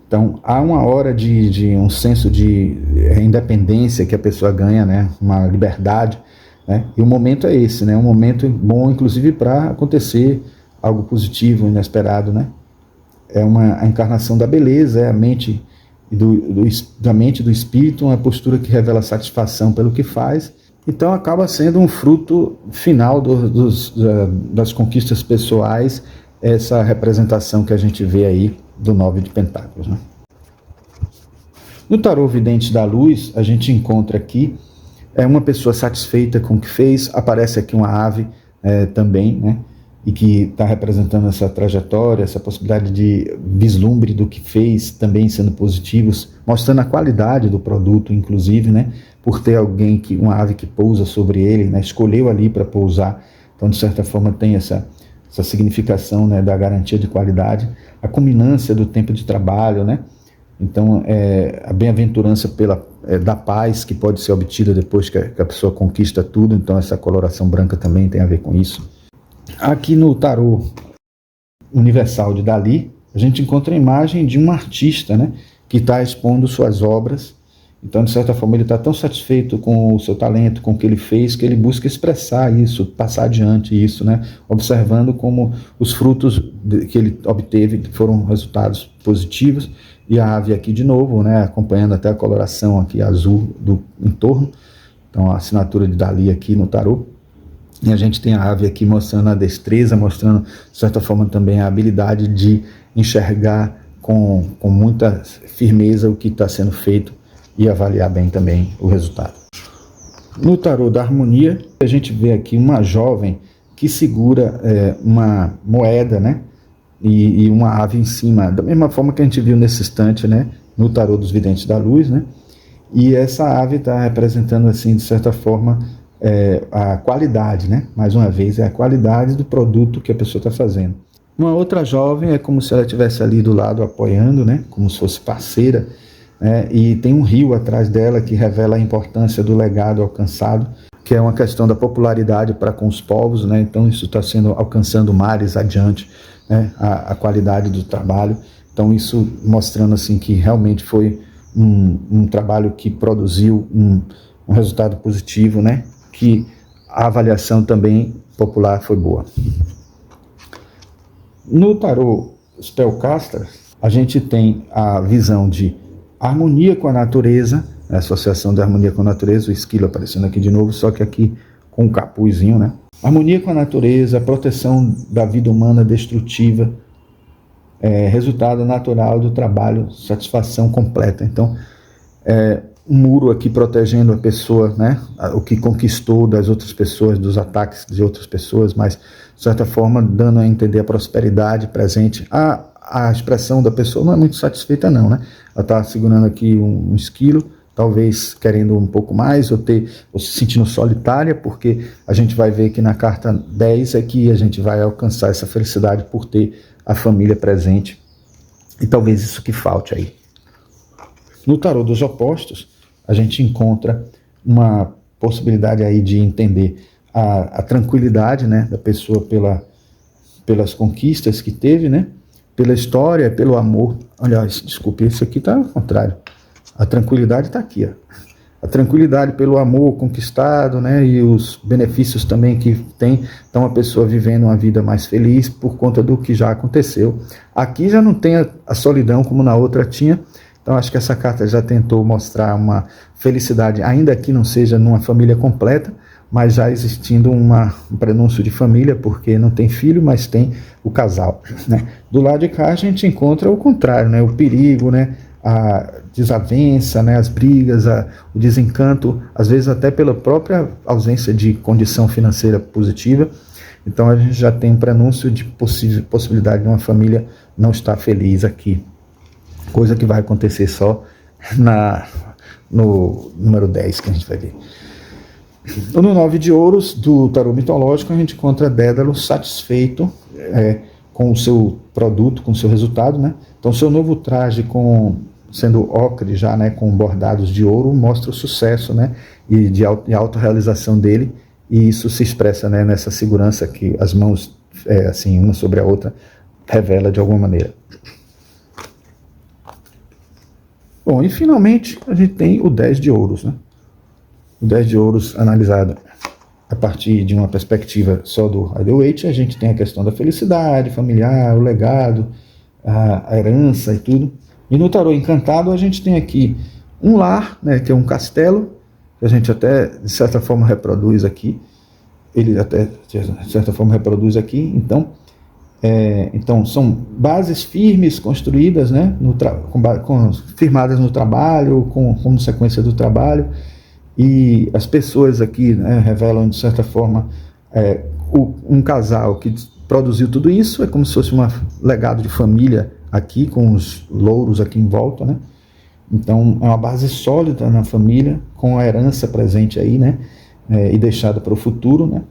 Então há uma hora de um senso de independência que a pessoa ganha, né? Uma liberdade, né? E o momento é esse, né? Um momento bom, inclusive, para acontecer algo positivo, inesperado, né? É a encarnação da beleza, é a mente da mente e do espírito, uma postura que revela satisfação pelo que faz. Então acaba sendo um fruto final das conquistas pessoais, essa representação que a gente vê aí do 9 de Pentáculos, né? No tarô vidente da luz, a gente encontra aqui uma pessoa satisfeita com o que fez, aparece aqui uma ave também, né? E que está representando essa trajetória, essa possibilidade de vislumbre do que fez, também sendo positivos, mostrando a qualidade do produto, inclusive, né? Por ter uma ave que pousa sobre ele, né? Escolheu ali para pousar. Então, de certa forma, tem essa significação, né? Da garantia de qualidade, a culminância do tempo de trabalho, né? Então, a bem-aventurança da paz que pode ser obtida depois que a pessoa conquista tudo. Então, essa coloração branca também tem a ver com isso. Aqui no tarô universal de Dali, a gente encontra a imagem de um artista, né, que está expondo suas obras. Então, de certa forma, ele está tão satisfeito com o seu talento, com o que ele fez, que ele busca expressar isso, passar adiante isso, né, observando como os frutos que ele obteve foram resultados positivos. E a ave aqui de novo, né, acompanhando até a coloração aqui azul do entorno. Então, a assinatura de Dali aqui no tarô. E a gente tem a ave aqui mostrando a destreza, mostrando, de certa forma, também a habilidade de enxergar com muita firmeza o que está sendo feito e avaliar bem também o resultado. No tarô da harmonia, a gente vê aqui uma jovem que segura uma moeda, né? E uma ave em cima, da mesma forma que a gente viu nesse instante, né? No tarô dos videntes da luz, né? E essa ave está representando, assim, de certa forma, a qualidade, né? Mais uma vez, é a qualidade do produto que a pessoa está fazendo. Uma outra jovem é como se ela estivesse ali do lado apoiando, né? Como se fosse parceira, né? E tem um rio atrás dela que revela a importância do legado alcançado, que é uma questão da popularidade para com os povos, né? Então isso está alcançando mares adiante, né? A qualidade do trabalho. Então isso mostrando assim que realmente foi um trabalho que produziu um resultado positivo, né? Que a avaliação também popular foi boa. No tarô Spellcaster, a gente tem a visão de harmonia com a natureza, a associação da harmonia com a natureza, o esquilo aparecendo aqui de novo, só que aqui com um capuzinho, né? Harmonia com a natureza, proteção da vida humana destrutiva, resultado natural do trabalho, satisfação completa. Então, um muro aqui protegendo a pessoa, né? O que conquistou das outras pessoas, dos ataques de outras pessoas, mas, de certa forma, dando a entender a prosperidade presente. A expressão da pessoa não é muito satisfeita, não, né? Ela está segurando aqui um esquilo, talvez querendo um pouco mais, ou se sentindo solitária, porque a gente vai ver que na carta 10 é que a gente vai alcançar essa felicidade por ter a família presente, e talvez isso que falte aí. No tarô dos opostos, a gente encontra uma possibilidade aí de entender a tranquilidade, né, da pessoa pelas conquistas que teve, né, pela história, pelo amor. Aliás, desculpe, isso aqui está ao contrário. A tranquilidade está aqui, ó. A tranquilidade pelo amor conquistado, né, e os benefícios também que tem. Então, a pessoa vivendo uma vida mais feliz por conta do que já aconteceu. Aqui já não tem a solidão como na outra tinha. Então, acho que essa carta já tentou mostrar uma felicidade, ainda que não seja numa família completa, mas já existindo um prenúncio de família, porque não tem filho, mas tem o casal, né? Do lado de cá a gente encontra o contrário, né? O perigo, né? A desavença, né? As brigas, o desencanto, às vezes até pela própria ausência de condição financeira positiva. Então a gente já tem um prenúncio de possibilidade de uma família não estar feliz aqui, coisa que vai acontecer só no número 10 que a gente vai ver. No 9 de ouros do tarô mitológico a gente encontra Dédalo satisfeito com o seu produto, com o seu resultado, né? Então seu novo traje sendo ocre já, né, com bordados de ouro, mostra o sucesso, né, e de autorrealização dele, e isso se expressa, né, nessa segurança que as mãos assim, uma sobre a outra, revela de alguma maneira. Bom, e finalmente a gente tem o 10 de ouros, né? O 10 de ouros analisado a partir de uma perspectiva só do Rider-Waite, a gente tem a questão da felicidade familiar, o legado, a herança e tudo. E no tarô encantado a gente tem aqui um lar, né, que é um castelo, que a gente até de certa forma reproduz aqui. Ele até de certa forma reproduz aqui. Então são bases firmes construídas, né, firmadas no trabalho, como sequência do trabalho. E as pessoas aqui, né, revelam de certa forma um casal que produziu tudo isso, é como se fosse um legado de família aqui, com os louros aqui em volta, né? Então é uma base sólida na família, com a herança presente aí, né, e deixada para o futuro, né?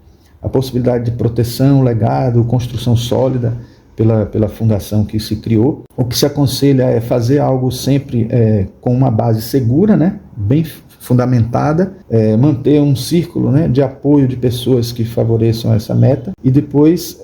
A possibilidade de proteção, legado, construção sólida pela fundação que se criou. O que se aconselha é fazer algo sempre com uma base segura, né, bem fundamentada, manter um círculo, né, de apoio de pessoas que favoreçam essa meta, e depois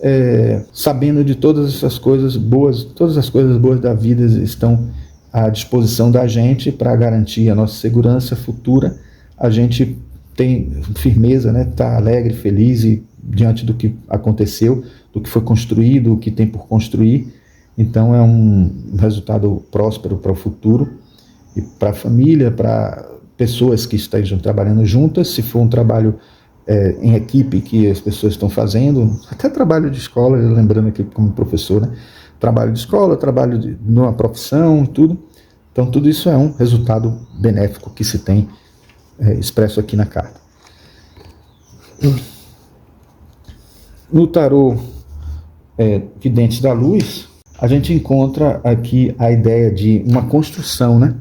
sabendo de todas essas coisas boas, todas as coisas boas da vida estão à disposição da gente para garantir a nossa segurança futura. A gente tem firmeza, né, tá alegre, feliz e diante do que aconteceu, do que foi construído, o que tem por construir. Então é um resultado próspero para o futuro e para a família, para pessoas que estejam trabalhando juntas, se for um trabalho em equipe que as pessoas estão fazendo, até trabalho de escola, lembrando aqui como professor, né? Trabalho de escola, trabalho numa profissão, tudo. Então tudo isso é um resultado benéfico que se tem expresso aqui na carta. No tarô Videntes da Luz, a gente encontra aqui a ideia de uma construção, né?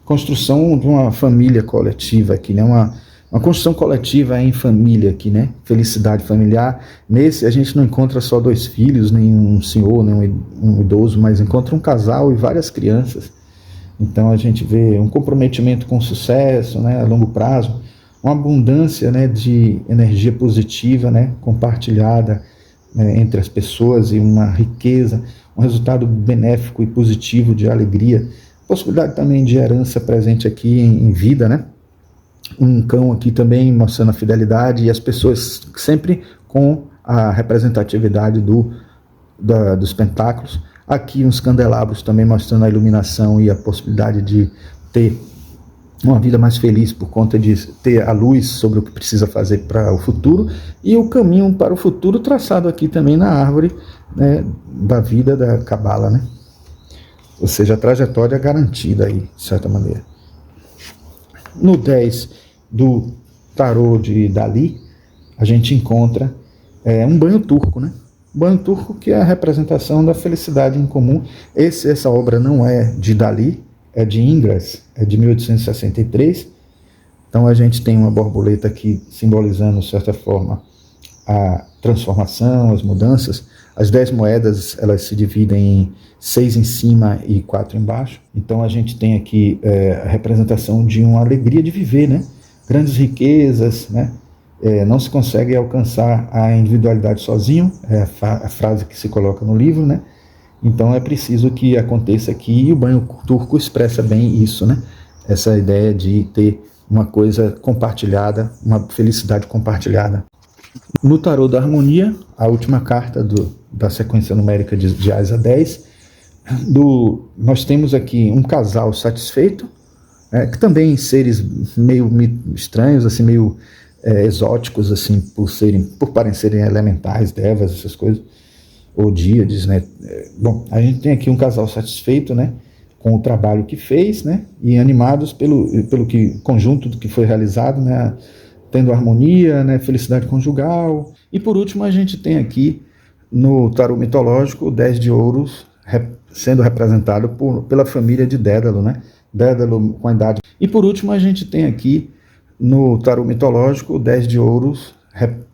Construção de uma família coletiva aqui, né? Uma construção coletiva em família aqui, né? Felicidade familiar. Nesse a gente não encontra só 2 filhos, nem um senhor, nem um idoso, mas encontra um casal e várias crianças. Então a gente vê um comprometimento com o sucesso, né, a longo prazo, uma abundância, né, de energia positiva, né, compartilhada, né, entre as pessoas, e uma riqueza, um resultado benéfico e positivo de alegria. Possibilidade também de herança presente aqui em vida, né? Um cão aqui também mostrando a fidelidade, e as pessoas sempre com a representatividade dos pentáculos. Aqui uns candelabros também mostrando a iluminação e a possibilidade de ter uma vida mais feliz por conta de ter a luz sobre o que precisa fazer para o futuro, e o caminho para o futuro traçado aqui também na árvore, né, da vida da Cabala, né? Ou seja, a trajetória garantida aí, de certa maneira. No 10 do tarô de Dali, a gente encontra um banho turco, né? Banho turco, que é a representação da felicidade em comum. Essa obra não é de Dali, é de Ingres, é de 1863. Então a gente tem uma borboleta aqui simbolizando, de certa forma, a transformação, as mudanças. As 10 moedas, elas se dividem em 6 em cima e 4 embaixo. Então a gente tem aqui a representação de uma alegria de viver, né? Grandes riquezas, né? Não se consegue alcançar a individualidade sozinho, é a frase que se coloca no livro, né? Então é preciso que aconteça aqui, e o banho turco expressa bem isso, né? Essa ideia de ter uma coisa compartilhada, uma felicidade compartilhada. No tarô da harmonia, a última carta da sequência numérica de Asa 10, nós temos aqui um casal satisfeito, que também seres meio estranhos, assim, meio exóticos, assim, por parecerem elementais, devas, essas coisas, ou díades, né? Bom, a gente tem aqui um casal satisfeito, né, com o trabalho que fez, né, e animados pelo conjunto do que foi realizado, né, tendo harmonia, né, felicidade conjugal. E por último a gente tem aqui no tarô mitológico o 10 de ouros sendo representado pela família de Dédalo, né? Dédalo com a idade. E por último a gente tem aqui no tarô mitológico o 10 de ouros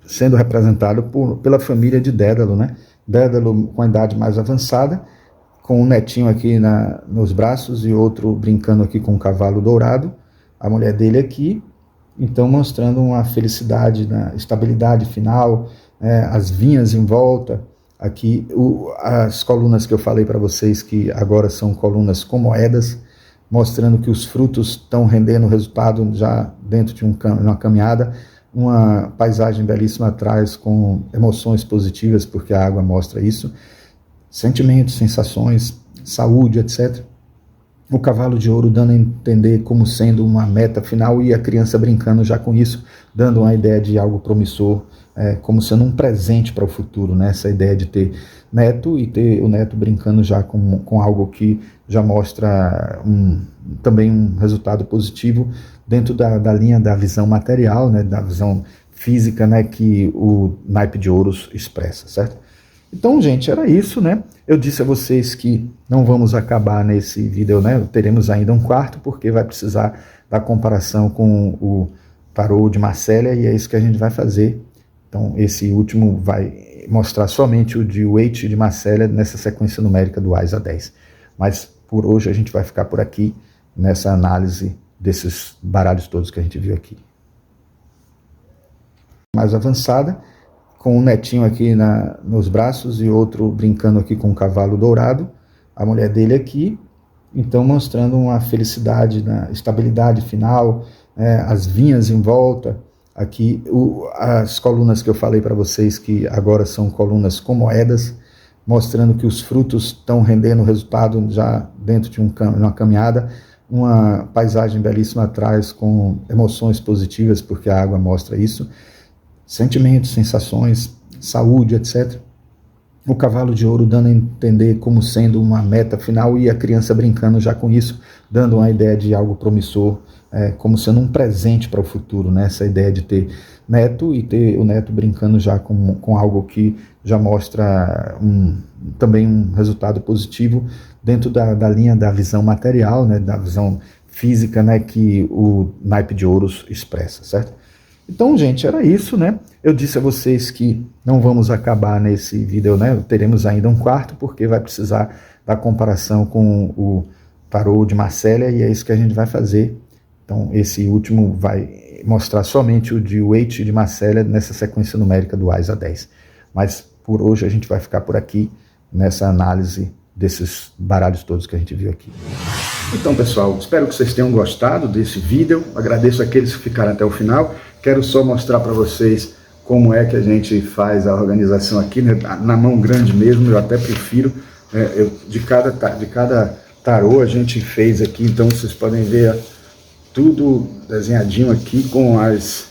sendo representado pela família de Dédalo, né? Dédalo com a idade mais avançada, com um netinho aqui nos braços e outro brincando aqui com um cavalo dourado, a mulher dele aqui, então mostrando uma felicidade, na estabilidade final, as vinhas em volta, aqui as colunas que eu falei para vocês, que agora são colunas com moedas, mostrando que os frutos estão rendendo resultado já dentro de uma caminhada, uma paisagem belíssima atrás com emoções positivas, porque a água mostra isso, sentimentos, sensações, saúde, etc. O cavalo de ouro dando a entender como sendo uma meta final e a criança brincando já com isso, dando uma ideia de algo promissor, como sendo um presente para o futuro, né? Essa ideia de ter neto e ter o neto brincando já com algo que já mostra também um resultado positivo dentro da linha da visão material, né? Da visão física, né? Que o naipe de ouros expressa, certo? Então, gente, era isso, né? Eu disse a vocês que não vamos acabar nesse vídeo, né? Teremos ainda um quarto, porque vai precisar da comparação com o tarô de Marcélia, e é isso que a gente vai fazer. Então, esse último vai mostrar somente o de Waite de Marcélia nessa sequência numérica do Ais a 10. Mas, por hoje, a gente vai ficar por aqui, nessa análise desses baralhos todos que a gente viu aqui. Mais avançada, com um netinho aqui nos braços e outro brincando aqui com um cavalo dourado, a mulher dele aqui, então mostrando uma felicidade, na estabilidade final, as vinhas em volta, aqui as colunas que eu falei para vocês, que agora são colunas com moedas, mostrando que os frutos estão rendendo resultado já dentro de uma caminhada, uma paisagem belíssima atrás com emoções positivas, porque a água mostra isso, sentimentos, sensações, saúde, etc. O cavalo de ouro dando a entender como sendo uma meta final e a criança brincando já com isso, dando uma ideia de algo promissor, como sendo um presente para o futuro, né? Essa ideia de ter neto e ter o neto brincando já com algo que já mostra também um resultado positivo dentro da linha da visão material, né? Da visão física, né? Que o naipe de ouros expressa, certo? Então, gente, era isso, né? Eu disse a vocês que não vamos acabar nesse vídeo, né? Teremos ainda um quarto, porque vai precisar da comparação com o tarô de Marcélia, e é isso que a gente vai fazer. Então, esse último vai mostrar somente o de Waite de Marcélia nessa sequência numérica do Ais a 10. Mas, por hoje, a gente vai ficar por aqui, nessa análise desses baralhos todos que a gente viu aqui. Então, pessoal, espero que vocês tenham gostado desse vídeo. Agradeço aqueles que ficaram até o final. Quero só mostrar para vocês como é que a gente faz a organização aqui, né? Na mão grande mesmo, eu até prefiro. De cada tarô a gente fez aqui, então vocês podem ver tudo desenhadinho aqui com as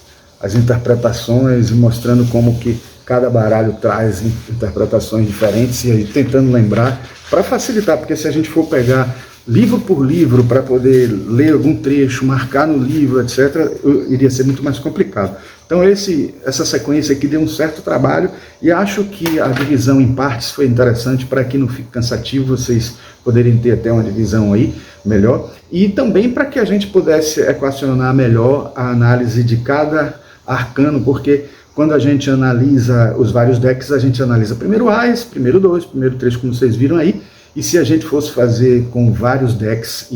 interpretações, mostrando como que cada baralho traz interpretações diferentes, e aí tentando lembrar, para facilitar, porque se a gente for pegar livro por livro para poder ler algum trecho, marcar no livro, etc., iria ser muito mais complicado. Então essa sequência aqui deu um certo trabalho, e acho que a divisão em partes foi interessante para que não fique cansativo, vocês poderem ter até uma divisão aí melhor, e também para que a gente pudesse equacionar melhor a análise de cada arcano, porque quando a gente analisa os vários decks, a gente analisa primeiro o Ais, primeiro o 2, primeiro o 3, como vocês viram aí. E se a gente fosse fazer com vários decks,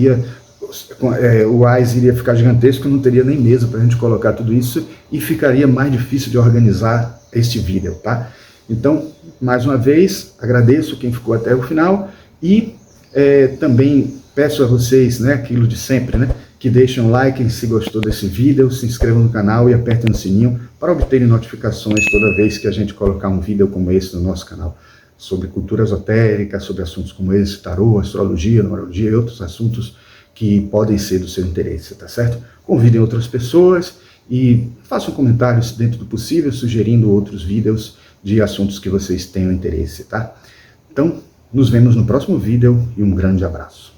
o Ais iria ficar gigantesco, não teria nem mesa para a gente colocar tudo isso, e ficaria mais difícil de organizar este vídeo, tá? Então, mais uma vez, agradeço quem ficou até o final, e também peço a vocês, né, aquilo de sempre, né, que deixem um like se gostou desse vídeo, se inscrevam no canal e apertem no sininho para obterem notificações toda vez que a gente colocar um vídeo como esse no nosso canal, sobre cultura esotérica, sobre assuntos como esse, tarô, astrologia, numerologia e outros assuntos que podem ser do seu interesse, tá certo? Convidem outras pessoas e façam comentários dentro do possível, sugerindo outros vídeos de assuntos que vocês tenham interesse, tá? Então, nos vemos no próximo vídeo e um grande abraço.